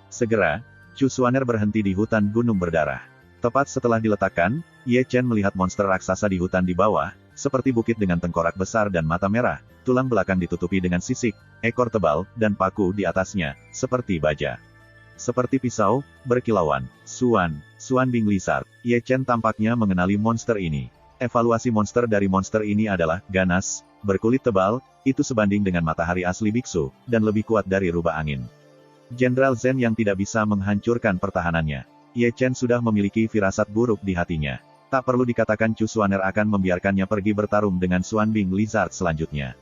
Segera, Chu Xuaner berhenti di hutan gunung berdarah. Tepat setelah diletakkan, Ye Chen melihat monster raksasa di hutan di bawah, seperti bukit dengan tengkorak besar dan mata merah, tulang belakang ditutupi dengan sisik, ekor tebal, dan paku di atasnya, seperti baja. Seperti pisau, berkilauan. Xuan Bing Lizard. Ye Chen tampaknya mengenali monster ini. Evaluasi monster dari monster ini adalah, ganas, berkulit tebal, itu sebanding dengan matahari asli biksu, dan lebih kuat dari rubah angin. Jenderal Zen yang tidak bisa menghancurkan pertahanannya. Ye Chen sudah memiliki firasat buruk di hatinya. Tak perlu dikatakan Chu Xuaner akan membiarkannya pergi bertarung dengan Xuan Bing Lizard selanjutnya.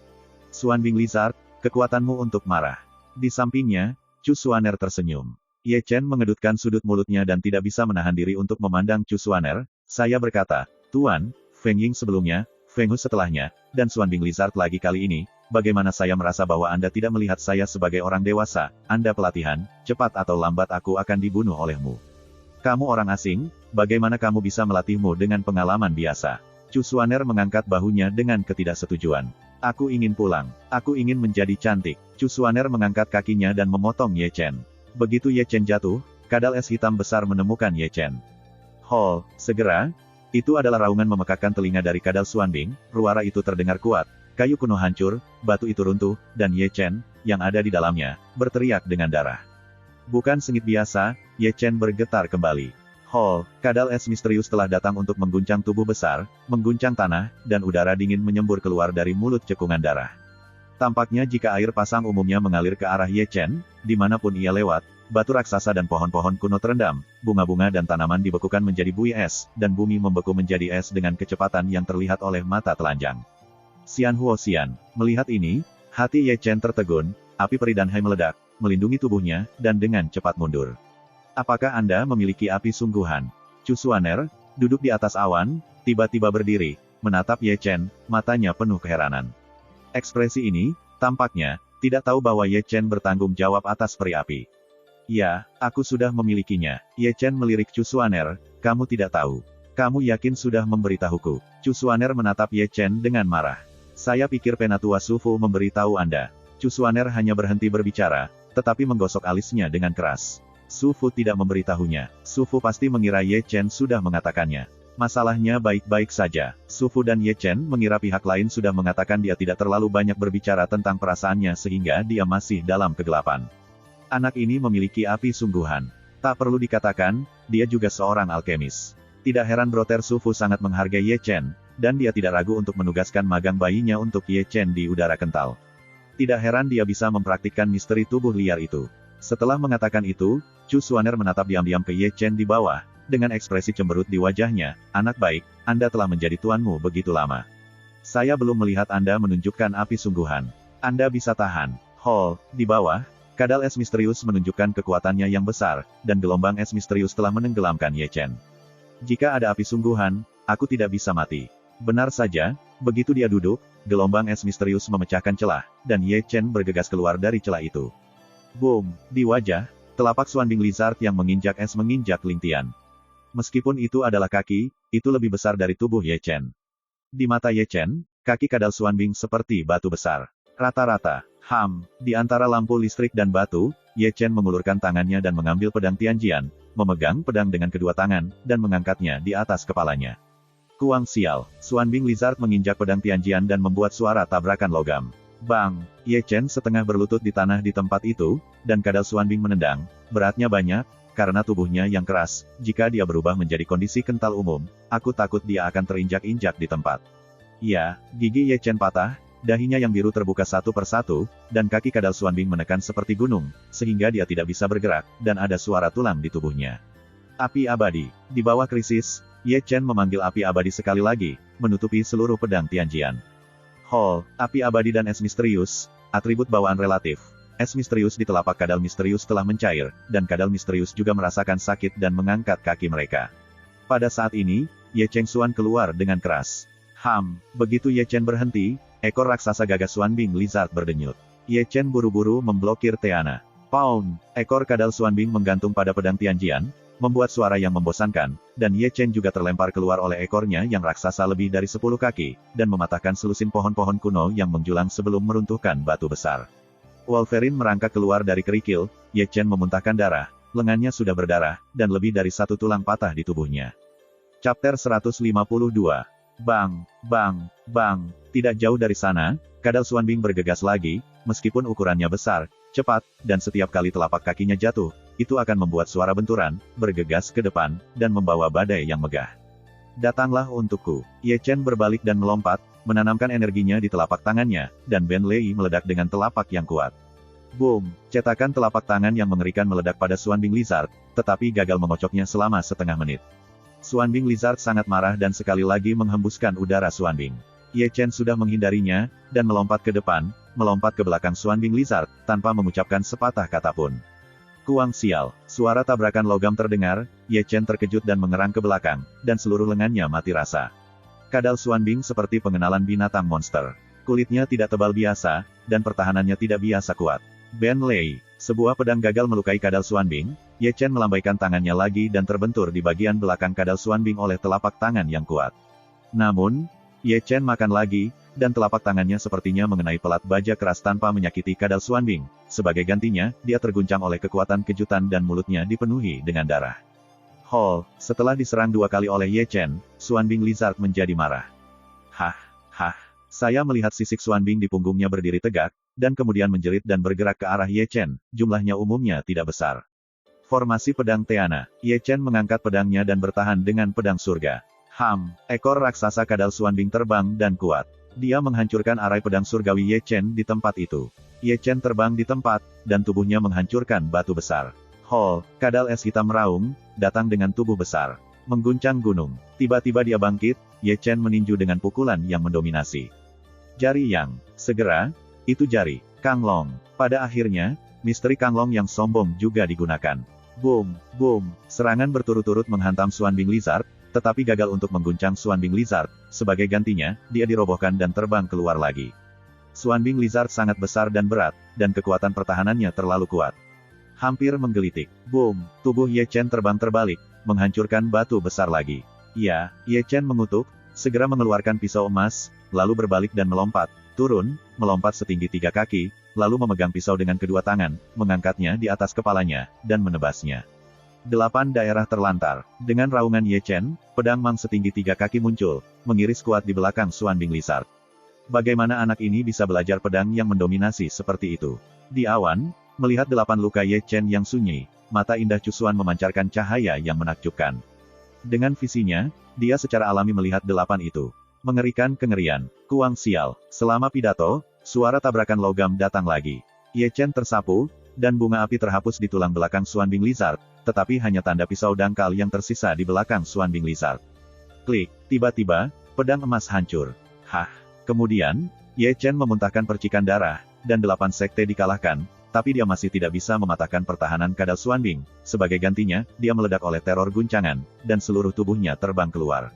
Xuan Bing Lizard, kekuatanmu untuk marah. Di sampingnya, Chu Xuaner tersenyum. Ye Chen mengedutkan sudut mulutnya dan tidak bisa menahan diri untuk memandang Chu Xuaner. Saya berkata, Tuan, Feng Ying sebelumnya, Feng Hu setelahnya, dan Xuan Bing Lizard lagi kali ini. Bagaimana saya merasa bahwa Anda tidak melihat saya sebagai orang dewasa, Anda pelatihan, cepat atau lambat aku akan dibunuh olehmu. Kamu orang asing, bagaimana kamu bisa melatihmu dengan pengalaman biasa? Chu Xuaner mengangkat bahunya dengan ketidaksetujuan. Aku ingin pulang. Aku ingin menjadi cantik. Chu Xuaner mengangkat kakinya dan memotong Ye Chen. Begitu Ye Chen jatuh, kadal es hitam besar menemukan Ye Chen. Segera, itu adalah raungan memekakkan telinga dari kadal Xuan Bing, ruara itu terdengar kuat. Kayu kuno hancur, batu itu runtuh, dan Ye Chen, yang ada di dalamnya, berteriak dengan darah. Bukan sengit biasa, Ye Chen bergetar kembali. Kadal es misterius telah datang untuk mengguncang tubuh besar, mengguncang tanah, dan udara dingin menyembur keluar dari mulut cekungan darah. Tampaknya jika air pasang umumnya mengalir ke arah Ye Chen, dimanapun ia lewat, batu raksasa dan pohon-pohon kuno terendam, bunga-bunga dan tanaman dibekukan menjadi buih es, dan bumi membeku menjadi es dengan kecepatan yang terlihat oleh mata telanjang. Xian Huoxian, melihat ini, hati Ye Chen tertegun, api peri dan hai meledak, melindungi tubuhnya, dan dengan cepat mundur. Apakah Anda memiliki api sungguhan? Chu Xuaner, duduk di atas awan, tiba-tiba berdiri, menatap Ye Chen, matanya penuh keheranan. Ekspresi ini, tampaknya, tidak tahu bahwa Ye Chen bertanggung jawab atas peri api. Ya, aku sudah memilikinya. Ye Chen melirik Chu Xuaner, kamu tidak tahu. Kamu yakin sudah memberitahuku? Chu Xuaner menatap Ye Chen dengan marah. Saya pikir Penatua Su Fu memberitahu Anda. Chu Xuaner hanya berhenti berbicara, tetapi menggosok alisnya dengan keras. Su Fu tidak memberitahunya. Su Fu pasti mengira Ye Chen sudah mengatakannya. Masalahnya baik-baik saja. Su Fu dan Ye Chen mengira pihak lain sudah mengatakan dia tidak terlalu banyak berbicara tentang perasaannya sehingga dia masih dalam kegelapan. Anak ini memiliki api sungguhan. Tak perlu dikatakan, dia juga seorang alkemis. Tidak heran Brother Su Fu sangat menghargai Ye Chen, dan dia tidak ragu untuk menugaskan magang bayinya untuk Ye Chen di udara kental. Tidak heran dia bisa mempraktikkan misteri tubuh liar itu. Setelah mengatakan itu, Chu Xuaner menatap diam-diam ke Ye Chen di bawah, dengan ekspresi cemberut di wajahnya. Anak baik, Anda telah menjadi tuanmu begitu lama. Saya belum melihat Anda menunjukkan api sungguhan. Anda bisa tahan. Hall, di bawah, kadal es misterius menunjukkan kekuatannya yang besar, dan gelombang es misterius telah menenggelamkan Ye Chen. Jika ada api sungguhan, aku tidak bisa mati. Benar saja, begitu dia duduk, gelombang es misterius memecahkan celah, dan Ye Chen bergegas keluar dari celah itu. Boom! Di wajah, telapak Xuanbing Lizard yang menginjak es menginjak Lingtian. Meskipun itu adalah kaki, itu lebih besar dari tubuh Ye Chen. Di mata Ye Chen, kaki kadal Xuanbing seperti batu besar. Rata-rata, di antara lampu listrik dan batu, Ye Chen mengulurkan tangannya dan mengambil pedang Tianjian, memegang pedang dengan kedua tangan, dan mengangkatnya di atas kepalanya. Kuang sial, Xuanbing Lizard menginjak pedang Tianjian dan membuat suara tabrakan logam. Bang! Ye Chen setengah berlutut di tanah di tempat itu, dan kadal Xuanbing menendang, beratnya banyak, karena tubuhnya yang keras, jika dia berubah menjadi kondisi kental umum, aku takut dia akan terinjak-injak di tempat. Ya, gigi Ye Chen patah, dahinya yang biru terbuka satu persatu, dan kaki kadal Xuanbing menekan seperti gunung, sehingga dia tidak bisa bergerak, dan ada suara tulang di tubuhnya. Api abadi. Di bawah krisis, Ye Chen memanggil api abadi sekali lagi, menutupi seluruh pedang Tianjian. Hall, api abadi dan es misterius, atribut bawaan relatif. Es misterius di telapak kadal misterius telah mencair, dan kadal misterius juga merasakan sakit dan mengangkat kaki mereka. Pada saat ini, Ye Cheng Xuan keluar dengan keras. Begitu Ye Chen berhenti, ekor raksasa gagah Xuanbing Lizard berdenyut. Ye Chen buru-buru memblokir Teana. Pound! Ekor kadal Xuanbing menggantung pada pedang Tianjian, membuat suara yang membosankan, dan Ye Chen juga terlempar keluar oleh ekornya yang raksasa lebih dari 10 kaki, dan mematahkan selusin pohon-pohon kuno yang menjulang sebelum meruntuhkan batu besar. Wolverine merangkak keluar dari kerikil, Ye Chen memuntahkan darah, lengannya sudah berdarah, dan lebih dari satu tulang patah di tubuhnya. Chapter 152. Bang! Bang! Bang! Tidak jauh dari sana, kadal Xuanbing bergegas lagi, meskipun ukurannya besar, cepat, dan setiap kali telapak kakinya jatuh, itu akan membuat suara benturan, bergegas ke depan, dan membawa badai yang megah. Datanglah untukku. Ye Chen berbalik dan melompat, menanamkan energinya di telapak tangannya, dan Ben Lei meledak dengan telapak yang kuat. Boom! Cetakan telapak tangan yang mengerikan meledak pada Xuanbing Lizard, tetapi gagal mengocoknya selama setengah menit. Xuanbing Lizard sangat marah dan sekali lagi menghembuskan udara Xuanbing. Ye Chen sudah menghindarinya, dan melompat ke depan, melompat ke belakang Xuanbing Lizard, tanpa mengucapkan sepatah kata pun. Kuang sial, suara tabrakan logam terdengar, Ye Chen terkejut dan mengerang ke belakang, dan seluruh lengannya mati rasa. Kadal Xuanbing seperti pengenalan binatang monster. Kulitnya tidak tebal biasa, dan pertahanannya tidak biasa kuat. Ben Lei, sebuah pedang gagal melukai kadal Xuanbing, Ye Chen melambaikan tangannya lagi dan terbentur di bagian belakang kadal Xuanbing oleh telapak tangan yang kuat. Namun, Ye Chen makan lagi, dan telapak tangannya sepertinya mengenai pelat baja keras tanpa menyakiti kadal Xuanbing. Sebagai gantinya, dia terguncang oleh kekuatan kejutan dan mulutnya dipenuhi dengan darah. Hall, setelah diserang 2 kali oleh Ye Chen, Xuanbing Lizard menjadi marah. Saya melihat sisik Xuanbing di punggungnya berdiri tegak, dan kemudian menjerit dan bergerak ke arah Ye Chen, jumlahnya umumnya tidak besar. Formasi pedang Teana, Ye Chen mengangkat pedangnya dan bertahan dengan pedang surga. Ekor raksasa kadal Xuanbing terbang dan kuat. Dia menghancurkan arai pedang surgawi Ye Chen di tempat itu. Ye Chen terbang di tempat, dan tubuhnya menghancurkan batu besar. Hall, kadal es hitam meraung, datang dengan tubuh besar. Mengguncang gunung. Tiba-tiba dia bangkit, Ye Chen meninju dengan pukulan yang mendominasi. Jari yang, segera, itu jari, Kang Long. Pada akhirnya, misteri Kang Long yang sombong juga digunakan. Boom, boom, serangan berturut-turut menghantam Xuanbing Lizard, tetapi gagal untuk mengguncang Xuanbing Lizard. Sebagai gantinya, dia dirobohkan dan terbang keluar lagi. Xuanbing Lizard sangat besar dan berat, dan kekuatan pertahanannya terlalu kuat. Hampir menggelitik. Boom! Tubuh Ye Chen terbang terbalik, menghancurkan batu besar lagi. Ya, Ye Chen mengutuk, segera mengeluarkan pisau emas, lalu berbalik dan melompat, turun, melompat setinggi 3 kaki, lalu memegang pisau dengan kedua tangan, mengangkatnya di atas kepalanya, dan menebasnya. 8 daerah terlantar. Dengan raungan Ye Chen, pedang Mang setinggi 3 kaki muncul, mengiris kuat di belakang Xuanbing Lizard. Bagaimana anak ini bisa belajar pedang yang mendominasi seperti itu? Di awan, melihat 8 luka Ye Chen yang sunyi, mata indah Cusuan memancarkan cahaya yang menakjubkan. Dengan visinya, dia secara alami melihat 8 itu. Mengerikan kengerian. Kuang sial. Selama pidato, suara tabrakan logam datang lagi. Ye Chen tersapu, dan bunga api terhapus di tulang belakang Xuanbing Lizard, tetapi hanya tanda pisau dangkal yang tersisa di belakang Xuanbing Lizard. Klik, tiba-tiba, pedang emas hancur. Hah! Kemudian, Ye Chen memuntahkan percikan darah, dan 8 sekte dikalahkan, tapi dia masih tidak bisa mematahkan pertahanan kadal Xuanbing. Sebagai gantinya, dia meledak oleh teror guncangan, dan seluruh tubuhnya terbang keluar.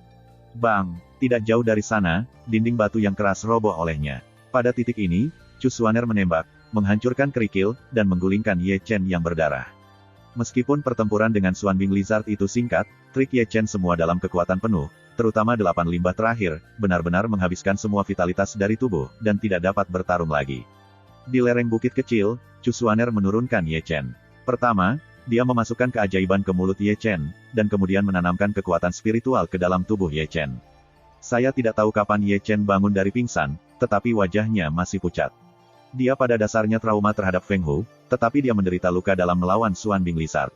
Bang! Tidak jauh dari sana, dinding batu yang keras roboh olehnya. Pada titik ini, Chu Xuaner menembak, menghancurkan kerikil, dan menggulingkan Ye Chen yang berdarah. Meskipun pertempuran dengan Xuanbing Lizard itu singkat, trik Ye Chen semua dalam kekuatan penuh, terutama 8 limbah terakhir, benar-benar menghabiskan semua vitalitas dari tubuh, dan tidak dapat bertarung lagi. Di lereng bukit kecil, Chu Xuaner menurunkan Ye Chen. Pertama, dia memasukkan keajaiban ke mulut Ye Chen, dan kemudian menanamkan kekuatan spiritual ke dalam tubuh Ye Chen. Saya tidak tahu kapan Ye Chen bangun dari pingsan, tetapi wajahnya masih pucat. Dia pada dasarnya trauma terhadap Feng Hu, tetapi dia menderita luka dalam melawan Xuanbing Lizard.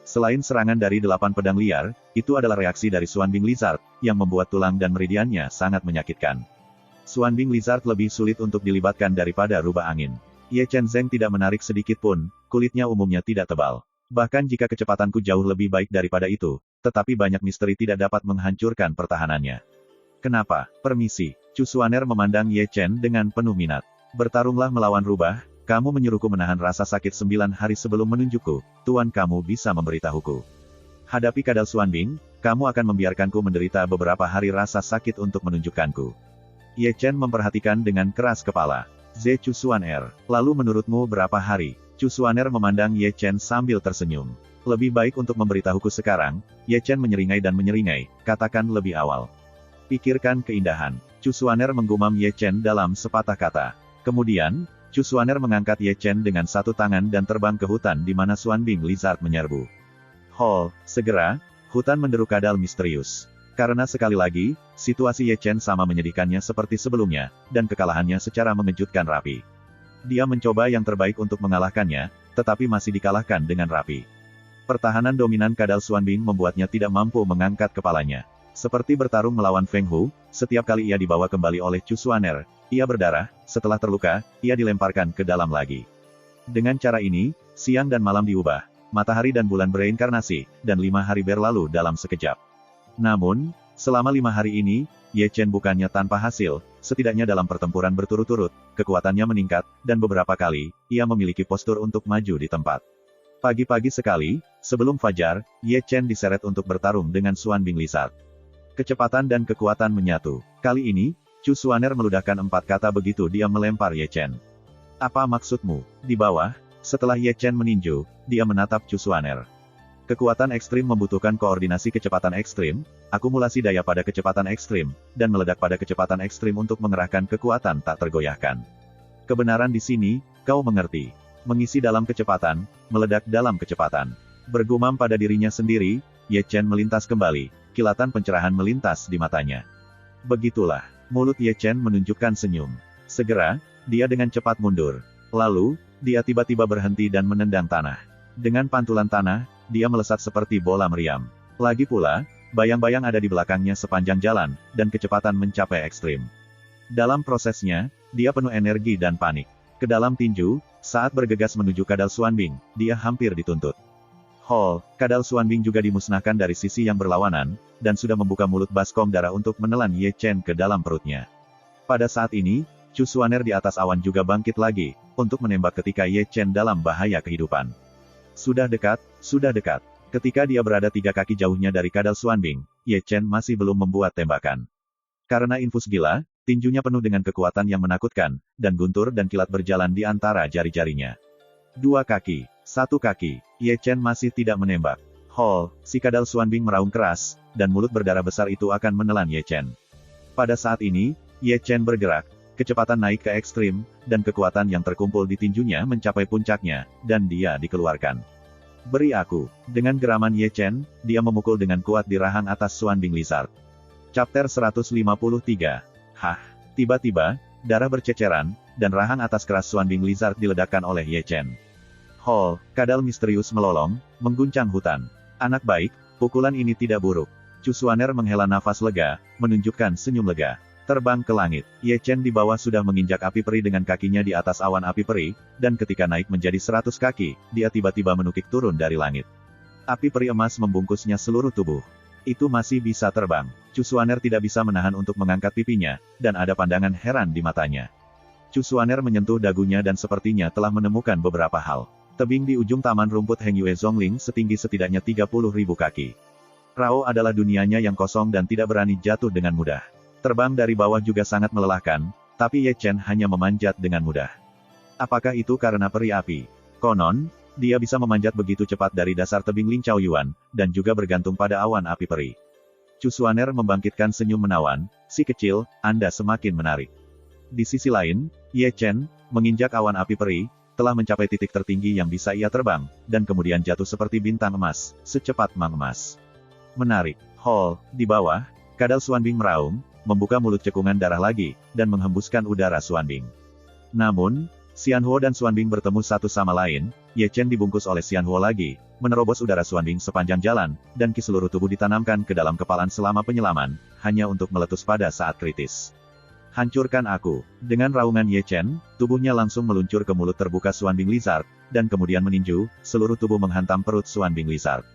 Selain serangan dari 8 pedang liar, itu adalah reaksi dari Xuanbing Lizard, yang membuat tulang dan meridiannya sangat menyakitkan. Xuanbing Lizard lebih sulit untuk dilibatkan daripada rubah angin. Ye Chen Zeng tidak menarik sedikit pun, kulitnya umumnya tidak tebal. Bahkan jika kecepatanku jauh lebih baik daripada itu, tetapi banyak misteri tidak dapat menghancurkan pertahanannya. Kenapa? Permisi. Chu Xuaner memandang Ye Chen dengan penuh minat. Bertarunglah melawan rubah, kamu menyuruhku menahan rasa sakit 9 hari sebelum menunjukku, tuan kamu bisa memberitahuku. Hadapi kadal Xuanbing, kamu akan membiarkanku menderita beberapa hari rasa sakit untuk menunjukkanku. Ye Chen memperhatikan dengan keras kepala. Ze Chu Xuaner, lalu menurutmu berapa hari? Chu Xuaner memandang Ye Chen sambil tersenyum. Lebih baik untuk memberitahuku sekarang, Ye Chen menyeringai dan menyeringai, katakan lebih awal. Pikirkan keindahan. Chu Xuaner menggumam Ye Chen dalam sepatah kata. Kemudian, Chu Xuaner mengangkat Ye Chen dengan satu tangan dan terbang ke hutan di mana Xuanbing Lizard menyerbu. Segera, hutan menderu kadal misterius. Karena sekali lagi, situasi Ye Chen sama menyedihkannya seperti sebelumnya, dan kekalahannya secara mengejutkan rapi. Dia mencoba yang terbaik untuk mengalahkannya, tetapi masih dikalahkan dengan rapi. Pertahanan dominan kadal Xuanbing membuatnya tidak mampu mengangkat kepalanya. Seperti bertarung melawan Feng Hu, setiap kali ia dibawa kembali oleh Chu Xuaner, ia berdarah, setelah terluka, ia dilemparkan ke dalam lagi. Dengan cara ini, siang dan malam diubah, matahari dan bulan bereinkarnasi, dan 5 hari berlalu dalam sekejap. Namun, selama 5 hari ini, Ye Chen bukannya tanpa hasil, setidaknya dalam pertempuran berturut-turut, kekuatannya meningkat, dan beberapa kali, ia memiliki postur untuk maju di tempat. Pagi-pagi sekali, sebelum fajar, Ye Chen diseret untuk bertarung dengan Xuanbing Lizard. Kecepatan dan kekuatan menyatu. Kali ini, Chu Xuaner meludahkan 4 kata begitu dia melempar Ye Chen. Apa maksudmu? Di bawah, setelah Ye Chen meninju, dia menatap Chu Xuaner. Kekuatan ekstrim membutuhkan koordinasi kecepatan ekstrim, akumulasi daya pada kecepatan ekstrim, dan meledak pada kecepatan ekstrim untuk mengerahkan kekuatan tak tergoyahkan. Kebenaran di sini, kau mengerti. Mengisi dalam kecepatan, meledak dalam kecepatan. Bergumam pada dirinya sendiri, Ye Chen melintas kembali. Kilatan pencerahan melintas di matanya. Begitulah, mulut Ye Chen menunjukkan senyum. Segera, dia dengan cepat mundur. Lalu, dia tiba-tiba berhenti dan menendang tanah. Dengan pantulan tanah, dia melesat seperti bola meriam. Lagi pula, bayang-bayang ada di belakangnya sepanjang jalan, dan kecepatan mencapai ekstrim. Dalam prosesnya, dia penuh energi dan panik. Ke dalam tinju, saat bergegas menuju kadal Xuanbing, dia hampir dituntut. Kadal Xuanbing juga dimusnahkan dari sisi yang berlawanan, dan sudah membuka mulut baskom darah untuk menelan Ye Chen ke dalam perutnya. Pada saat ini, Chu Xuaner di atas awan juga bangkit lagi, untuk menembak ketika Ye Chen dalam bahaya kehidupan. Sudah dekat, sudah dekat. Ketika dia berada 3 kaki jauhnya dari kadal Xuanbing, Ye Chen masih belum membuat tembakan. Karena infus gila, tinjunya penuh dengan kekuatan yang menakutkan, dan guntur dan kilat berjalan di antara jari-jarinya. 2 kaki, 1 kaki, Ye Chen masih tidak menembak. Si kadal Xuanbing meraung keras, dan mulut berdarah besar itu akan menelan Ye Chen. Pada saat ini, Ye Chen bergerak, kecepatan naik ke ekstrim, dan kekuatan yang terkumpul di tinjunya mencapai puncaknya, dan dia dikeluarkan. Beri aku. Dengan geraman Ye Chen, dia memukul dengan kuat di rahang atas Xuanbing Lizard. Chapter 153. Hah! Tiba-tiba, darah berceceran, dan rahang atas keras Xuanbing Lizard diledakkan oleh Ye Chen. Hall, kadal misterius melolong, mengguncang hutan. Anak baik, pukulan ini tidak buruk. Chu Xuaner menghela nafas lega, menunjukkan senyum lega. Terbang ke langit. Ye Chen di bawah sudah menginjak api peri dengan kakinya di atas awan api peri, dan ketika naik menjadi 100 kaki, dia tiba-tiba menukik turun dari langit. Api peri emas membungkusnya seluruh tubuh. Itu masih bisa terbang. Chu Xuaner tidak bisa menahan untuk mengangkat pipinya, dan ada pandangan heran di matanya. Chu Xuaner menyentuh dagunya dan sepertinya telah menemukan beberapa hal. Tebing di ujung taman rumput Heng Yue Zongling setinggi setidaknya 30.000 kaki. Rao adalah dunianya yang kosong dan tidak berani jatuh dengan mudah. Terbang dari bawah juga sangat melelahkan, tapi Ye Chen hanya memanjat dengan mudah. Apakah itu karena peri api? Konon, dia bisa memanjat begitu cepat dari dasar tebing Lin Chao Yuan, dan juga bergantung pada awan api peri. Chu Xuaner membangkitkan senyum menawan, si kecil, Anda semakin menarik. Di sisi lain, Ye Chen, menginjak awan api peri, telah mencapai titik tertinggi yang bisa ia terbang, dan kemudian jatuh seperti bintang emas, secepat mang emas. Menarik. Hall, di bawah, kadal Xuanbing meraung, membuka mulut cekungan darah lagi, dan menghembuskan udara Xuanbing. Namun, Xianhuo dan Xuanbing bertemu satu sama lain, Ye Chen dibungkus oleh Xianhuo lagi, menerobos udara Xuanbing sepanjang jalan, dan ki seluruh tubuh ditanamkan ke dalam kepalan selama penyelaman, hanya untuk meletus pada saat kritis. Hancurkan aku. Dengan raungan Ye Chen, tubuhnya langsung meluncur ke mulut terbuka Xuanbing Lizard, dan kemudian meninju, seluruh tubuh menghantam perut Xuanbing Lizard.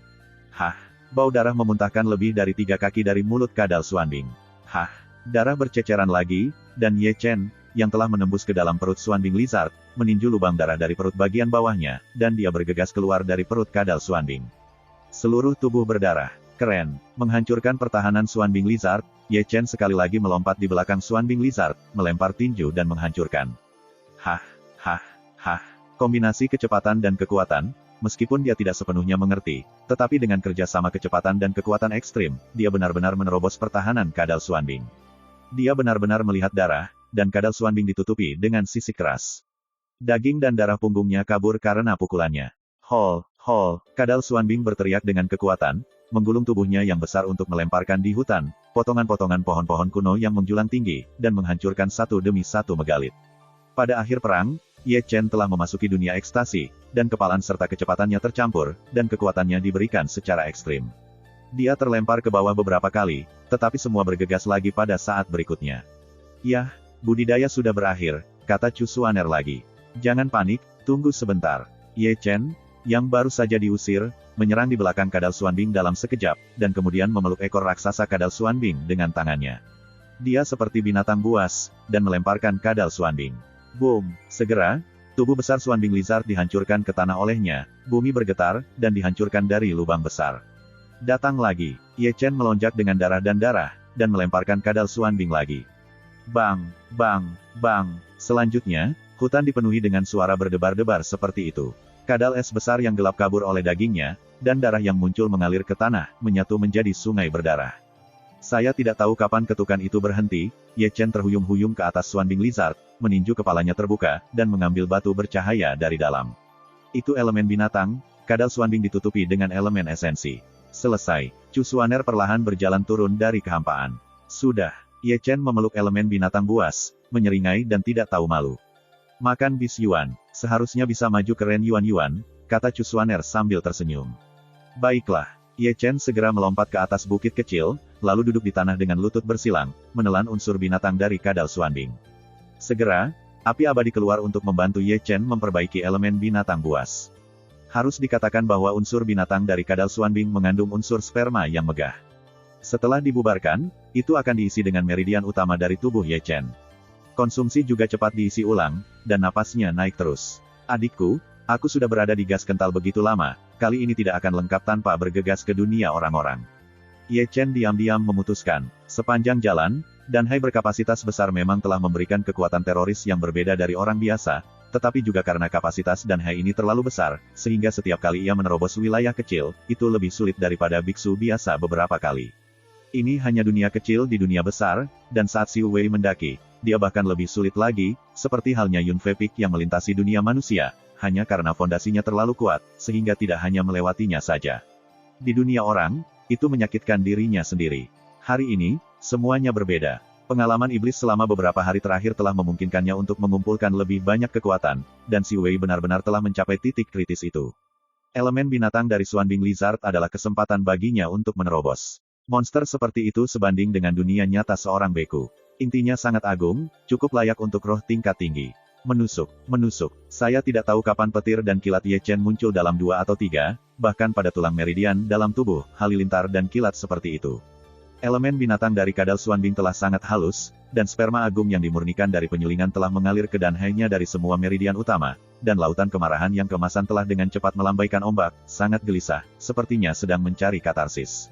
Hah! Bau darah memuntahkan lebih dari 3 kaki dari mulut kadal Xuanbing. Hah! Darah berceceran lagi, dan Ye Chen, yang telah menembus ke dalam perut Xuanbing Lizard, meninju lubang darah dari perut bagian bawahnya, dan dia bergegas keluar dari perut kadal Xuanbing. Seluruh tubuh berdarah. Keren. Menghancurkan pertahanan Xuanbing Lizard, Ye Chen sekali lagi melompat di belakang Xuanbing Lizard, melempar tinju dan menghancurkan. Hah! Hah! Hah! Kombinasi kecepatan dan kekuatan. Meskipun dia tidak sepenuhnya mengerti, tetapi dengan kerjasama kecepatan dan kekuatan ekstrim, dia benar-benar menerobos pertahanan kadal Xuanbing. Dia benar-benar melihat darah, dan kadal Xuanbing ditutupi dengan sisik keras. Daging dan darah punggungnya kabur karena pukulannya. Hall, Hall, kadal Xuanbing berteriak dengan kekuatan, menggulung tubuhnya yang besar untuk melemparkan di hutan, potongan-potongan pohon-pohon kuno yang menjulang tinggi, dan menghancurkan satu demi satu megalit. Pada akhir perang, Ye Chen telah memasuki dunia ekstasi, dan kepalan serta kecepatannya tercampur, dan kekuatannya diberikan secara ekstrim. Dia terlempar ke bawah beberapa kali, tetapi semua bergegas lagi pada saat berikutnya. Yah, budidaya sudah berakhir, kata Chu Xuaner lagi. Jangan panik, tunggu sebentar. Ye Chen, yang baru saja diusir, menyerang di belakang kadal Xuanbing dalam sekejap, dan kemudian memeluk ekor raksasa kadal Xuanbing dengan tangannya. Dia seperti binatang buas, dan melemparkan kadal Xuanbing. Boom! Segera, tubuh besar Xuanbing Lizard dihancurkan ke tanah olehnya, bumi bergetar, dan dihancurkan dari lubang besar. Datang lagi. Ye Chen melonjak dengan darah, dan melemparkan kadal Xuanbing lagi. Bang! Bang! Bang! Selanjutnya, hutan dipenuhi dengan suara berdebar-debar seperti itu. Kadal es besar yang gelap kabur oleh dagingnya, dan darah yang muncul mengalir ke tanah, menyatu menjadi sungai berdarah. Saya tidak tahu kapan ketukan itu berhenti. Ye Chen terhuyung-huyung ke atas Xuanbing Lizard, meninju kepalanya terbuka, dan mengambil batu bercahaya dari dalam. Itu elemen binatang, kadal Xuanbing ditutupi dengan elemen esensi. Selesai. Chu Xuaner perlahan berjalan turun dari kehampaan. Sudah. Ye Chen memeluk elemen binatang buas, menyeringai dan tidak tahu malu. Makan bis Yuan, seharusnya bisa maju ke Ren Yuan, kata Chu Xuaner sambil tersenyum. Baiklah. Ye Chen segera melompat ke atas bukit kecil, lalu duduk di tanah dengan lutut bersilang, menelan unsur binatang dari kadal Xuanbing. Segera, api abadi keluar untuk membantu Ye Chen memperbaiki elemen binatang buas. Harus dikatakan bahwa unsur binatang dari kadal Xuanbing mengandung unsur sperma yang megah. Setelah dibubarkan, itu akan diisi dengan meridian utama dari tubuh Ye Chen. Konsumsi juga cepat diisi ulang, dan napasnya naik terus. Adikku, aku sudah berada di gas kental begitu lama, kali ini tidak akan lengkap tanpa bergegas ke dunia orang-orang. Ye Chen diam-diam memutuskan, sepanjang jalan, dan Hai berkapasitas besar memang telah memberikan kekuatan teroris yang berbeda dari orang biasa, tetapi juga karena kapasitas dan Hai ini terlalu besar, sehingga setiap kali ia menerobos wilayah kecil, itu lebih sulit daripada biksu biasa beberapa kali. Ini hanya dunia kecil di dunia besar, dan saat Xiu Wei mendaki, dia bahkan lebih sulit lagi, seperti halnya Yun Fei Peak yang melintasi dunia manusia, hanya karena fondasinya terlalu kuat, sehingga tidak hanya melewatinya saja. Di dunia orang, itu menyakitkan dirinya sendiri. Hari ini, semuanya berbeda. Pengalaman iblis selama beberapa hari terakhir telah memungkinkannya untuk mengumpulkan lebih banyak kekuatan, dan Xiu Wei benar-benar telah mencapai titik kritis itu. Elemen binatang dari Xuanbing Lizard adalah kesempatan baginya untuk menerobos. Monster seperti itu sebanding dengan dunia nyata seorang beku. Intinya sangat agung, cukup layak untuk roh tingkat tinggi. Menusuk. Saya tidak tahu kapan petir dan kilat Ye Chen muncul dalam 2 atau 3, bahkan pada tulang meridian dalam tubuh, halilintar dan kilat seperti itu. Elemen binatang dari kadal Xuanbing telah sangat halus, dan sperma agung yang dimurnikan dari penyulingan telah mengalir ke danhainya dari semua meridian utama, dan lautan kemarahan yang kemasan telah dengan cepat melambaikan ombak, sangat gelisah, sepertinya sedang mencari katarsis.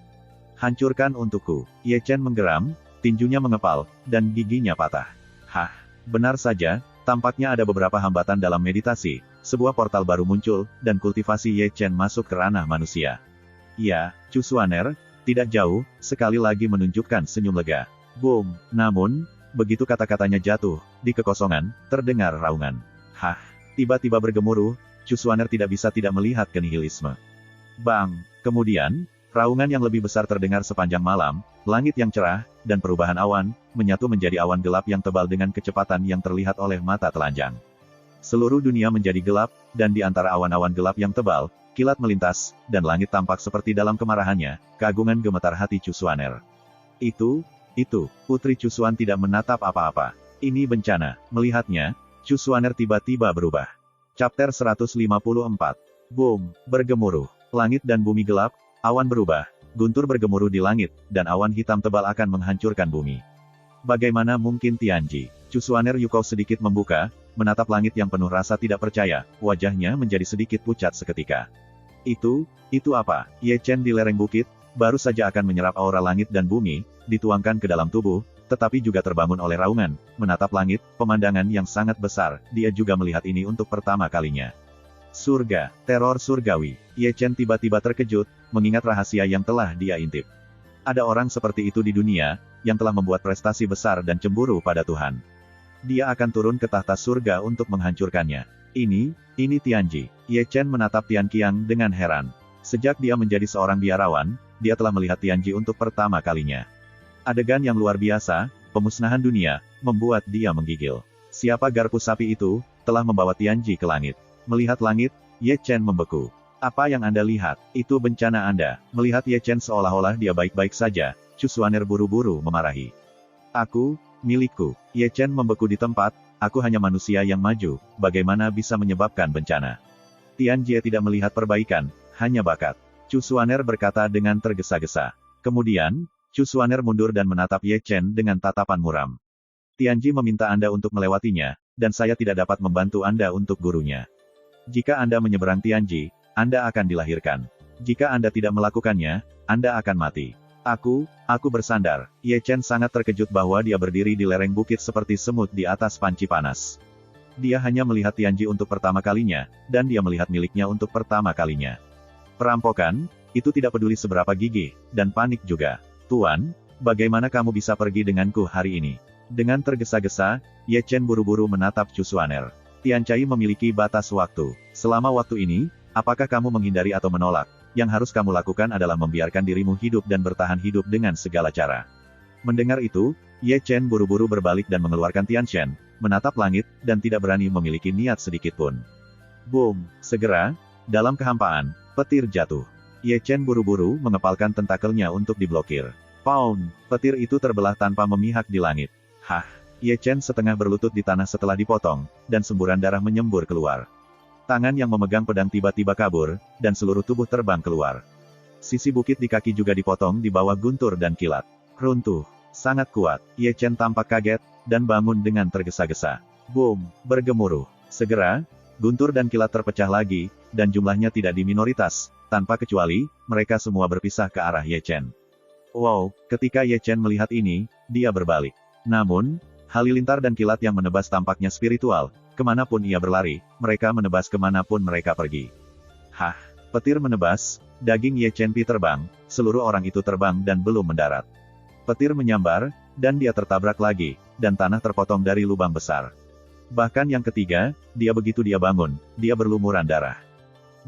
Hancurkan untukku. Ye Chen menggeram, tinjunya mengepal, dan giginya patah. Hah, benar saja, tampaknya ada beberapa hambatan dalam meditasi, sebuah portal baru muncul, dan kultivasi Ye Chen masuk ke ranah manusia. Ya, Chu Xuaner, tidak jauh, sekali lagi menunjukkan senyum lega. Boom, namun, begitu kata-katanya jatuh, di kekosongan, terdengar raungan. Hah, tiba-tiba bergemuruh, Chu Xuaner tidak bisa tidak melihat kenihilisme. Bang, kemudian, raungan yang lebih besar terdengar sepanjang malam, langit yang cerah, dan perubahan awan, menyatu menjadi awan gelap yang tebal dengan kecepatan yang terlihat oleh mata telanjang. Seluruh dunia menjadi gelap, dan di antara awan-awan gelap yang tebal, kilat melintas, dan langit tampak seperti dalam kemarahannya, keagungan gemetar hati Chu Xuaner. Itu, Putri Chu Xuan tidak menatap apa-apa. Ini bencana. Melihatnya, Chu Xuaner tiba-tiba berubah. Chapter 154. Boom, bergemuruh. Langit dan bumi gelap, awan berubah, guntur bergemuruh di langit, dan awan hitam tebal akan menghancurkan bumi. Bagaimana mungkin Tianji? Chu Xuaner Yukou sedikit membuka, menatap langit yang penuh rasa tidak percaya, wajahnya menjadi sedikit pucat seketika. Itu apa? Ye Chen di lereng bukit, baru saja akan menyerap aura langit dan bumi, dituangkan ke dalam tubuh, tetapi juga terbangun oleh raungan, menatap langit, pemandangan yang sangat besar, dia juga melihat ini untuk pertama kalinya. Surga, teror surgawi. Ye Chen tiba-tiba terkejut, mengingat rahasia yang telah dia intip. Ada orang seperti itu di dunia, yang telah membuat prestasi besar dan cemburu pada Tuhan. Dia akan turun ke tahta surga untuk menghancurkannya. Ini Tianji. Ye Chen menatap Tian Qiang dengan heran. Sejak dia menjadi seorang biarawan, dia telah melihat Tianji untuk pertama kalinya. Adegan yang luar biasa, pemusnahan dunia, membuat dia menggigil. Siapa garpu sapi itu, telah membawa Tianji ke langit. Melihat langit, Ye Chen membeku. Apa yang Anda lihat? Itu bencana Anda. Melihat Ye Chen seolah-olah dia baik-baik saja, Chu Xuaner buru-buru memarahi. Milikku. Ye Chen membeku di tempat, aku hanya manusia yang maju, bagaimana bisa menyebabkan bencana? Tianji tidak melihat perbaikan, hanya bakat. Chu Xuaner berkata dengan tergesa-gesa. Kemudian, Chu Xuaner mundur dan menatap Ye Chen dengan tatapan muram. Tianji meminta Anda untuk melewatinya, dan saya tidak dapat membantu Anda untuk gurunya. Jika Anda menyeberang Tianji, Anda akan dilahirkan. Jika Anda tidak melakukannya, Anda akan mati. Aku bersandar. Ye Chen sangat terkejut bahwa dia berdiri di lereng bukit seperti semut di atas panci panas. Dia hanya melihat Tianji untuk pertama kalinya, dan dia melihat miliknya untuk pertama kalinya. Perampokan, itu tidak peduli seberapa gigih, dan panik juga. Tuan, bagaimana kamu bisa pergi denganku hari ini? Dengan tergesa-gesa, Ye Chen buru-buru menatap Chu Xuaner. Tianji memiliki batas waktu. Selama waktu ini, apakah kamu menghindari atau menolak? Yang harus kamu lakukan adalah membiarkan dirimu hidup dan bertahan hidup dengan segala cara. Mendengar itu, Ye Chen buru-buru berbalik dan mengeluarkan Tianshan, menatap langit, dan tidak berani memiliki niat sedikitpun. Boom! Segera, dalam kehampaan, petir jatuh. Ye Chen buru-buru mengepalkan tentakelnya untuk diblokir. Pound! Petir itu terbelah tanpa memihak di langit. Hah! Ye Chen setengah berlutut di tanah setelah dipotong, dan semburan darah menyembur keluar. Tangan yang memegang pedang tiba-tiba kabur, dan seluruh tubuh terbang keluar. Sisi bukit di kaki juga dipotong di bawah guntur dan kilat. Runtuh. Sangat kuat. Ye Chen tampak kaget, dan bangun dengan tergesa-gesa. Boom! Bergemuruh. Segera, guntur dan kilat terpecah lagi, dan jumlahnya tidak di minoritas, tanpa kecuali, mereka semua berpisah ke arah Ye Chen. Wow! Ketika Ye Chen melihat ini, dia berbalik. Namun, halilintar dan kilat yang menebas tampaknya spiritual. Kemanapun ia berlari, mereka menebas kemanapun mereka pergi. Hah! Petir menebas, daging Ye Chen Pi terbang, seluruh orang itu terbang dan belum mendarat. Petir menyambar, dan dia tertabrak lagi, dan tanah terpotong dari lubang besar. Bahkan yang ketiga, dia bangun, dia berlumuran darah.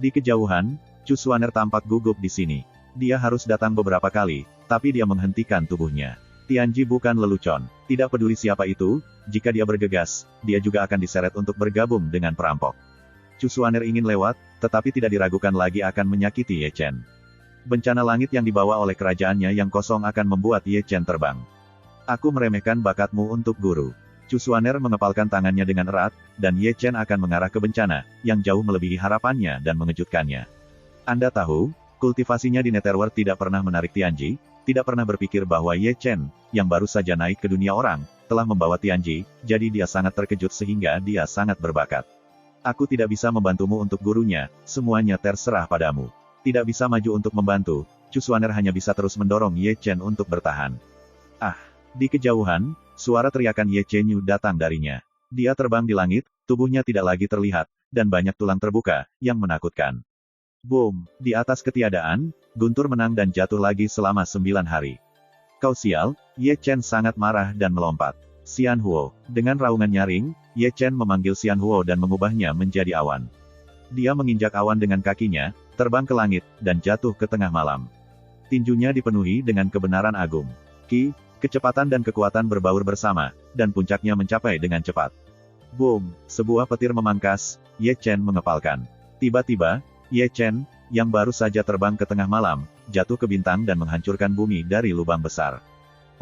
Di kejauhan, Chu Xuaner tampak gugup di sini. Dia harus datang beberapa kali, tapi dia menghentikan tubuhnya. Tianji bukan lelucon. Tidak peduli siapa itu, jika dia bergegas, dia juga akan diseret untuk bergabung dengan perampok. Chu Xuaner ingin lewat, tetapi tidak diragukan lagi akan menyakiti Ye Chen. Bencana langit yang dibawa oleh kerajaannya yang kosong akan membuat Ye Chen terbang. Aku meremehkan bakatmu untuk guru. Chu Xuaner mengepalkan tangannya dengan erat, dan Ye Chen akan mengarah ke bencana, yang jauh melebihi harapannya dan mengejutkannya. Anda tahu, kultivasinya di Netherworld tidak pernah menarik Tianji, tidak pernah berpikir bahwa Ye Chen, yang baru saja naik ke dunia orang, telah membawa Tianji, jadi dia sangat terkejut sehingga dia sangat berbakat. Aku tidak bisa membantumu untuk gurunya, semuanya terserah padamu. Tidak bisa maju untuk membantu, Chu Xuaner hanya bisa terus mendorong Ye Chen untuk bertahan. Ah! Di kejauhan, suara teriakan Ye Chen datang darinya. Dia terbang di langit, tubuhnya tidak lagi terlihat, dan banyak tulang terbuka, yang menakutkan. Boom! Di atas ketiadaan, Guntur menang dan jatuh lagi selama 9 hari. Kau sial, Ye Chen sangat marah dan melompat. Xian Huo. Dengan raungan nyaring, Ye Chen memanggil Xian Huo dan mengubahnya menjadi awan. Dia menginjak awan dengan kakinya, terbang ke langit, dan jatuh ke tengah malam. Tinjunya dipenuhi dengan kebenaran agung. Ki, kecepatan dan kekuatan berbaur bersama, dan puncaknya mencapai dengan cepat. Boom! Sebuah petir memangkas, Ye Chen mengepalkan. Tiba-tiba, Ye Chen, yang baru saja terbang ke tengah malam, jatuh ke bintang dan menghancurkan bumi dari lubang besar.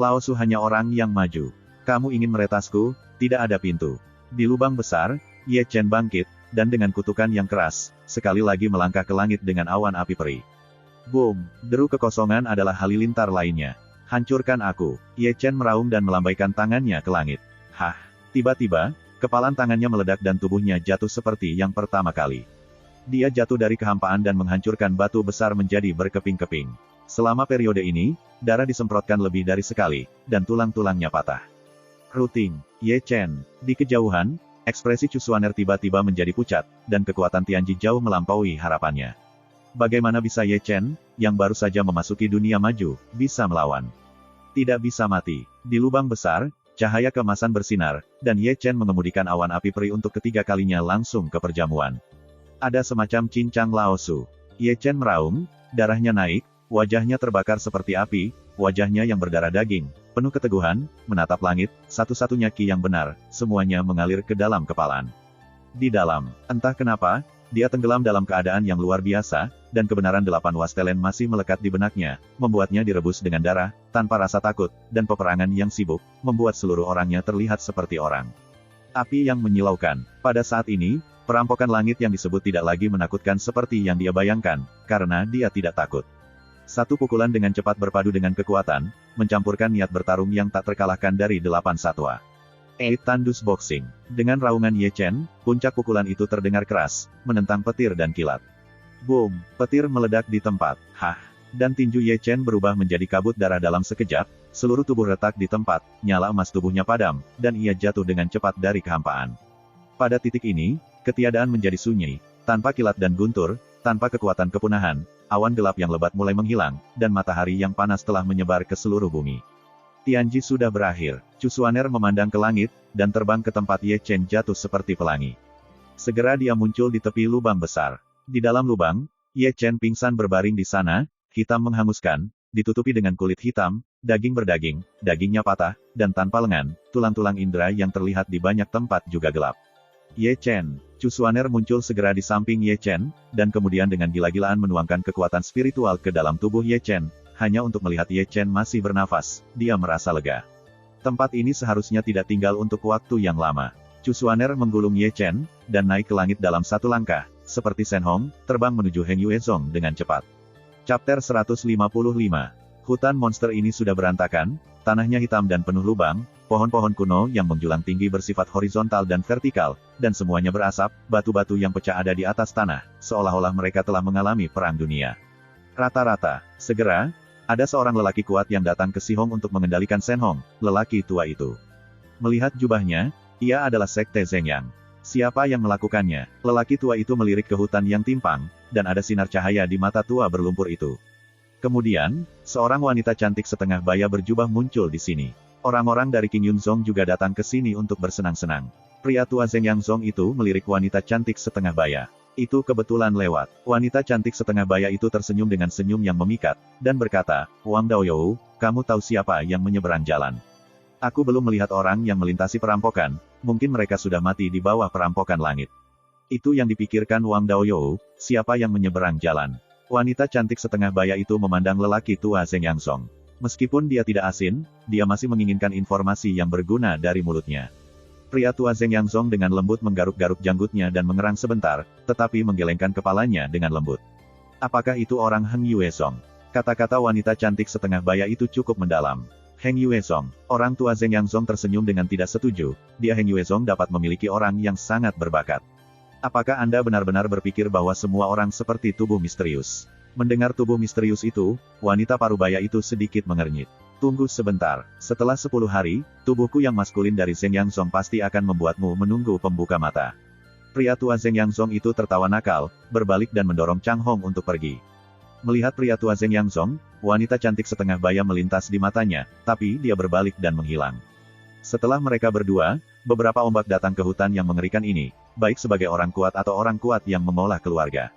Lao Su hanya orang yang maju. Kamu ingin meretasku? Tidak ada pintu. Di lubang besar, Ye Chen bangkit, dan dengan kutukan yang keras, sekali lagi melangkah ke langit dengan awan api peri. Boom! Deru kekosongan adalah halilintar lainnya. Hancurkan aku. Ye Chen meraung dan melambaikan tangannya ke langit. Hah! Tiba-tiba, kepalan tangannya meledak dan tubuhnya jatuh seperti yang pertama kali. Dia jatuh dari kehampaan dan menghancurkan batu besar menjadi berkeping-keping. Selama periode ini, darah disemprotkan lebih dari sekali, dan tulang-tulangnya patah. Ruting, Ye Chen. Di kejauhan, ekspresi Chu Xuaner tiba-tiba menjadi pucat, dan kekuatan Tianji jauh melampaui harapannya. Bagaimana bisa Ye Chen, yang baru saja memasuki dunia maju, bisa melawan? Tidak bisa mati. Di lubang besar, cahaya keemasan bersinar, dan Ye Chen mengemudikan awan api peri untuk ketiga kalinya langsung ke perjamuan. Ada semacam cincang Lao Su. Ye Chen meraung, darahnya naik, wajahnya terbakar seperti api, wajahnya yang berdarah daging, penuh keteguhan, menatap langit, satu-satunya ki yang benar, semuanya mengalir ke dalam kepalan. Di dalam, entah kenapa, dia tenggelam dalam keadaan yang luar biasa, dan kebenaran 8 wastelen masih melekat di benaknya, membuatnya direbus dengan darah, tanpa rasa takut, dan peperangan yang sibuk, membuat seluruh orangnya terlihat seperti orang. Api yang menyilaukan. Pada saat ini, perampokan langit yang disebut tidak lagi menakutkan seperti yang dia bayangkan, karena dia tidak takut. Satu pukulan dengan cepat berpadu dengan kekuatan, mencampurkan niat bertarung yang tak terkalahkan dari 8 satwa. Tandus Boxing. Dengan raungan Ye Chen, puncak pukulan itu terdengar keras, menentang petir dan kilat. Boom! Petir meledak di tempat. Hah! Dan tinju Ye Chen berubah menjadi kabut darah dalam sekejap, seluruh tubuh retak di tempat, nyala emas tubuhnya padam, dan ia jatuh dengan cepat dari kehampaan. Pada titik ini, ketiadaan menjadi sunyi, tanpa kilat dan guntur, tanpa kekuatan kepunahan, awan gelap yang lebat mulai menghilang, dan matahari yang panas telah menyebar ke seluruh bumi. Tianji sudah berakhir. Chu Xuaner memandang ke langit, dan terbang ke tempat Ye Chen jatuh seperti pelangi. Segera dia muncul di tepi lubang besar. Di dalam lubang, Ye Chen pingsan berbaring di sana, hitam menghanguskan, ditutupi dengan kulit hitam, daging berdaging, dagingnya patah, dan tanpa lengan, tulang-tulang indera yang terlihat di banyak tempat juga gelap. Ye Chen. Chu Xuaner muncul segera di samping Ye Chen, dan kemudian dengan gila-gilaan menuangkan kekuatan spiritual ke dalam tubuh Ye Chen, hanya untuk melihat Ye Chen masih bernafas, dia merasa lega. Tempat ini seharusnya tidak tinggal untuk waktu yang lama. Chu Xuaner menggulung Ye Chen, dan naik ke langit dalam satu langkah, seperti Shen Hong, terbang menuju Heng Yuezong dengan cepat. Chapter 155. Hutan monster ini sudah berantakan, tanahnya hitam dan penuh lubang, pohon-pohon kuno yang menjulang tinggi bersifat horizontal dan vertikal, dan semuanya berasap, batu-batu yang pecah ada di atas tanah, seolah-olah mereka telah mengalami perang dunia. Rata-rata, segera, ada seorang lelaki kuat yang datang ke Si Hong untuk mengendalikan Shen Hong, lelaki tua itu. Melihat jubahnya, ia adalah Sekte Zeng Yang. Siapa yang melakukannya? Lelaki tua itu melirik ke hutan yang timpang, dan ada sinar cahaya di mata tua berlumpur itu. Kemudian, seorang wanita cantik setengah baya berjubah muncul di sini. Orang-orang dari King Yunzong juga datang ke sini untuk bersenang-senang. Pria tua Zheng Yangzong itu melirik wanita cantik setengah baya. Itu kebetulan lewat. Wanita cantik setengah baya itu tersenyum dengan senyum yang memikat, dan berkata, Wang Daoyou, kamu tahu siapa yang menyeberang jalan? Aku belum melihat orang yang melintasi perampokan, mungkin mereka sudah mati di bawah perampokan langit. Itu yang dipikirkan Wang Daoyou, siapa yang menyeberang jalan. Wanita cantik setengah baya itu memandang lelaki tua Zheng Yangzong. Meskipun dia tidak asin, dia masih menginginkan informasi yang berguna dari mulutnya. Pria tua Zheng Yangzong dengan lembut menggaruk-garuk janggutnya dan mengerang sebentar, tetapi menggelengkan kepalanya dengan lembut. Apakah itu orang Heng Yuezong? Kata-kata wanita cantik setengah baya itu cukup mendalam. Heng Yuezong, orang tua Zheng Yangzong tersenyum dengan tidak setuju, dia Heng Yuezong dapat memiliki orang yang sangat berbakat. Apakah Anda benar-benar berpikir bahwa semua orang seperti tubuh misterius? Mendengar tubuh misterius itu, wanita parubaya itu sedikit mengernyit. Tunggu sebentar, setelah 10 hari, tubuhku yang maskulin dari Zheng Yangzong pasti akan membuatmu menunggu pembuka mata. Pria tua Zheng Yangzong itu tertawa nakal, berbalik dan mendorong Chang Hong untuk pergi. Melihat pria tua Zheng Yangzong, wanita cantik setengah baya melintas di matanya, tapi dia berbalik dan menghilang. Setelah mereka berdua, beberapa ombak datang ke hutan yang mengerikan ini, baik sebagai orang kuat atau orang kuat yang mengolah keluarga.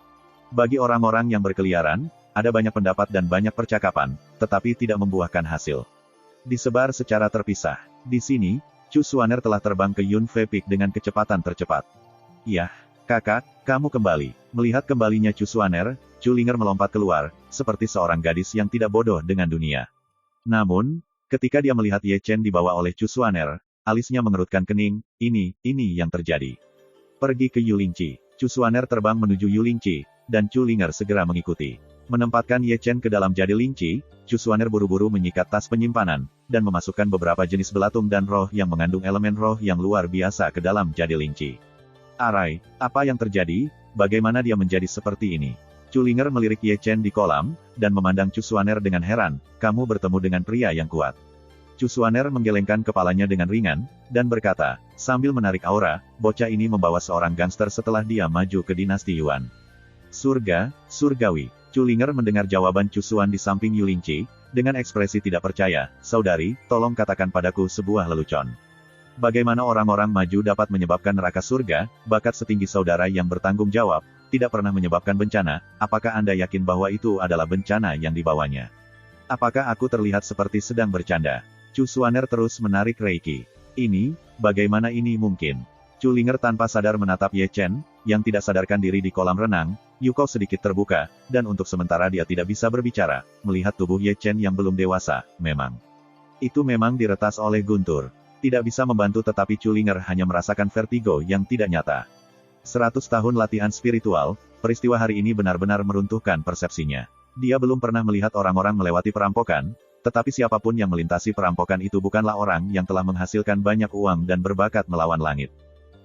Bagi orang-orang yang berkeliaran, ada banyak pendapat dan banyak percakapan, tetapi tidak membuahkan hasil. Disebar secara terpisah. Di sini, Chu Xuaner telah terbang ke Yunfei Peak dengan kecepatan tercepat. Yah, kakak, kamu kembali. Melihat kembalinya Chu Xuaner, Chu Linger melompat keluar, seperti seorang gadis yang tidak bodoh dengan dunia. Namun, ketika dia melihat Ye Chen dibawa oleh Chu Xuaner, alisnya mengerutkan kening, ini yang terjadi. Pergi ke Yulingqi. Chu Xuaner terbang menuju Yulingqi, dan Chu Linger segera mengikuti. Menempatkan Ye Chen ke dalam jadi Lingqi, Chu Xuaner buru-buru menyikat tas penyimpanan, dan memasukkan beberapa jenis belatung dan roh yang mengandung elemen roh yang luar biasa ke dalam jadi Lingqi. Arai, apa yang terjadi? Bagaimana dia menjadi seperti ini? Chu Linger melirik Ye Chen di kolam, dan memandang Chu Xuaner dengan heran, kamu bertemu dengan pria yang kuat. Chu Xuaner menggelengkan kepalanya dengan ringan, dan berkata, sambil menarik aura, bocah ini membawa seorang gangster setelah dia maju ke dinasti Yuan. Surga, surgawi. Chu Linger mendengar jawaban Chu Xuan di samping Yulingqi, dengan ekspresi tidak percaya, saudari, tolong katakan padaku sebuah lelucon. Bagaimana orang-orang maju dapat menyebabkan neraka surga, bakat setinggi saudara yang bertanggung jawab, tidak pernah menyebabkan bencana, apakah Anda yakin bahwa itu adalah bencana yang dibawanya? Apakah aku terlihat seperti sedang bercanda? Chu Xuaner terus menarik reiki. Ini, bagaimana ini mungkin? Chu Linger tanpa sadar menatap Ye Chen, yang tidak sadarkan diri di kolam renang, Yuko sedikit terbuka, dan untuk sementara dia tidak bisa berbicara, melihat tubuh Ye Chen yang belum dewasa, memang. Itu memang diretas oleh guntur. Tidak bisa membantu tetapi Chu Linger hanya merasakan vertigo yang tidak nyata. 100 tahun latihan spiritual, peristiwa hari ini benar-benar meruntuhkan persepsinya. Dia belum pernah melihat orang-orang melewati perampokan, tetapi siapapun yang melintasi perampokan itu bukanlah orang yang telah menghasilkan banyak uang dan berbakat melawan langit.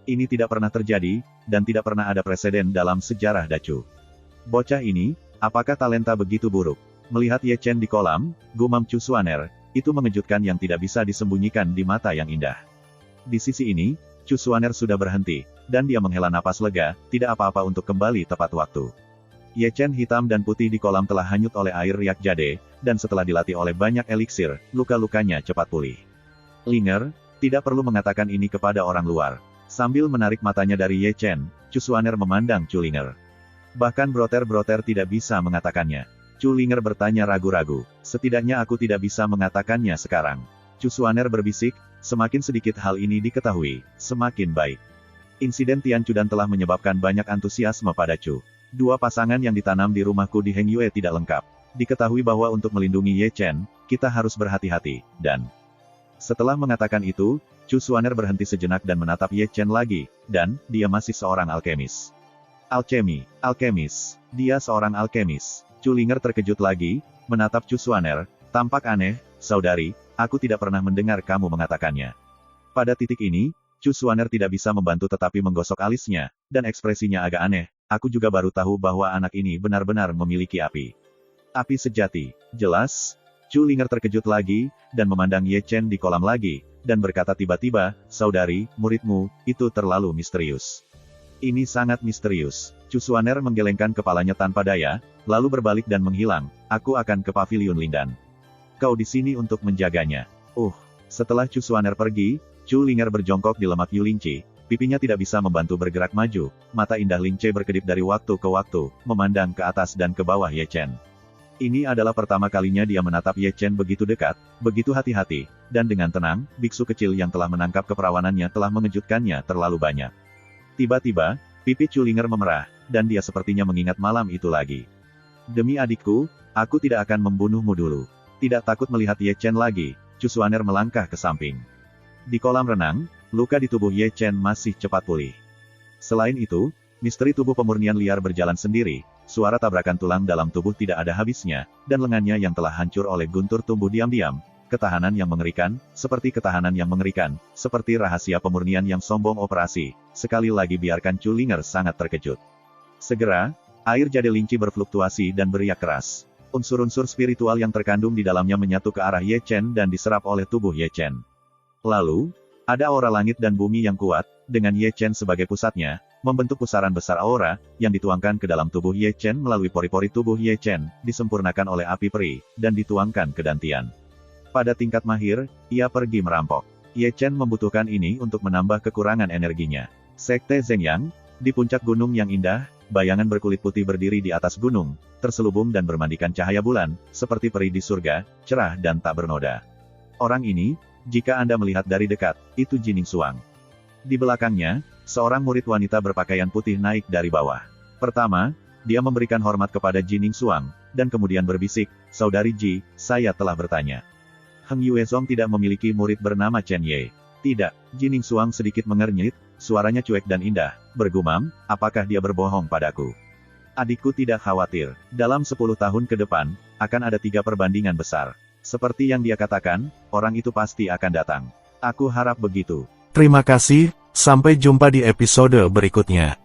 Ini tidak pernah terjadi, dan tidak pernah ada preseden dalam sejarah Dacu. Bocah ini, apakah talenta begitu buruk? Melihat Ye Chen di kolam, gumam Chu Xuaner, itu mengejutkan yang tidak bisa disembunyikan di mata yang indah. Di sisi ini, Chu Xuaner sudah berhenti, dan dia menghela napas lega, tidak apa-apa untuk kembali tepat waktu. Ye Chen hitam dan putih di kolam telah hanyut oleh air riak jade, dan setelah dilatih oleh banyak eliksir, luka-lukanya cepat pulih. Linger, tidak perlu mengatakan ini kepada orang luar. Sambil menarik matanya dari Ye Chen, Chu Xuaner memandang Chu Linger. Bahkan broter-broter tidak bisa mengatakannya. Chu Linger bertanya ragu-ragu, setidaknya aku tidak bisa mengatakannya sekarang. Chu Xuaner berbisik, semakin sedikit hal ini diketahui, semakin baik. Insiden Tian Chudan telah menyebabkan banyak antusiasme pada Chu. 2 pasangan yang ditanam di rumahku di Heng Yue tidak lengkap. Diketahui bahwa untuk melindungi Ye Chen, kita harus berhati-hati, dan... Setelah mengatakan itu, Chu Xuaner berhenti sejenak dan menatap Ye Chen lagi, dan, dia masih seorang alkemis. Alkemis. Dia seorang alkemis. Chu Linger terkejut lagi, menatap Chu Xuaner, tampak aneh, saudari, aku tidak pernah mendengar kamu mengatakannya. Pada titik ini, Chu Xuaner tidak bisa membantu tetapi menggosok alisnya, dan ekspresinya agak aneh, aku juga baru tahu bahwa anak ini benar-benar memiliki api. Api sejati, jelas? Chu Linger terkejut lagi, dan memandang Ye Chen di kolam lagi, dan berkata tiba-tiba, saudari, muridmu, itu terlalu misterius. Ini sangat misterius. Chu Xuaner menggelengkan kepalanya tanpa daya, lalu berbalik dan menghilang. Aku akan ke pavilion Lindan. Kau di sini untuk menjaganya. Setelah Chu Xuaner pergi, Chu Linger berjongkok di lemak Yu Lingqi. Pipinya tidak bisa membantu bergerak maju, mata indah Lingce berkedip dari waktu ke waktu, memandang ke atas dan ke bawah Ye Chen. Ini adalah pertama kalinya dia menatap Ye Chen begitu dekat, begitu hati-hati, dan dengan tenang, biksu kecil yang telah menangkap keperawanannya telah mengejutkannya terlalu banyak. Tiba-tiba, pipi Chu Linger memerah, dan dia sepertinya mengingat malam itu lagi. Demi adikku, aku tidak akan membunuhmu dulu. Tidak takut melihat Ye Chen lagi, Chu Xuaner melangkah ke samping. Di kolam renang, luka di tubuh Ye Chen masih cepat pulih. Selain itu, misteri tubuh pemurnian liar berjalan sendiri, suara tabrakan tulang dalam tubuh tidak ada habisnya, dan lengannya yang telah hancur oleh guntur tumbuh diam-diam, ketahanan yang mengerikan, seperti rahasia pemurnian yang sombong operasi. Sekali lagi biarkan Chu Linger sangat terkejut. Segera, air jade Lingqi berfluktuasi dan beriak keras. Unsur-unsur spiritual yang terkandung di dalamnya menyatu ke arah Ye Chen dan diserap oleh tubuh Ye Chen. Lalu, ada aura langit dan bumi yang kuat, dengan Ye Chen sebagai pusatnya, membentuk pusaran besar aura, yang dituangkan ke dalam tubuh Ye Chen melalui pori-pori tubuh Ye Chen, disempurnakan oleh api peri, dan dituangkan ke dantian. Pada tingkat mahir, ia pergi merampok. Ye Chen membutuhkan ini untuk menambah kekurangan energinya. Sekte Zhengyang, di puncak gunung yang indah, bayangan berkulit putih berdiri di atas gunung, terselubung dan bermandikan cahaya bulan, seperti peri di surga, cerah dan tak bernoda. Orang ini, jika Anda melihat dari dekat, itu Jining Xuang. Di belakangnya, seorang murid wanita berpakaian putih naik dari bawah. Pertama, dia memberikan hormat kepada Jining Xuang, dan kemudian berbisik, "Saudari Ji, saya telah bertanya. Heng Yuezong tidak memiliki murid bernama Chen Ye." "Tidak." Jining Xuang sedikit mengernyit, suaranya cuek dan indah, bergumam, "Apakah dia berbohong padaku?" "Adikku tidak khawatir. Dalam 10 tahun ke depan, akan ada 3 perbandingan besar. Seperti yang dia katakan, orang itu pasti akan datang. Aku harap begitu." Terima kasih, sampai jumpa di episode berikutnya.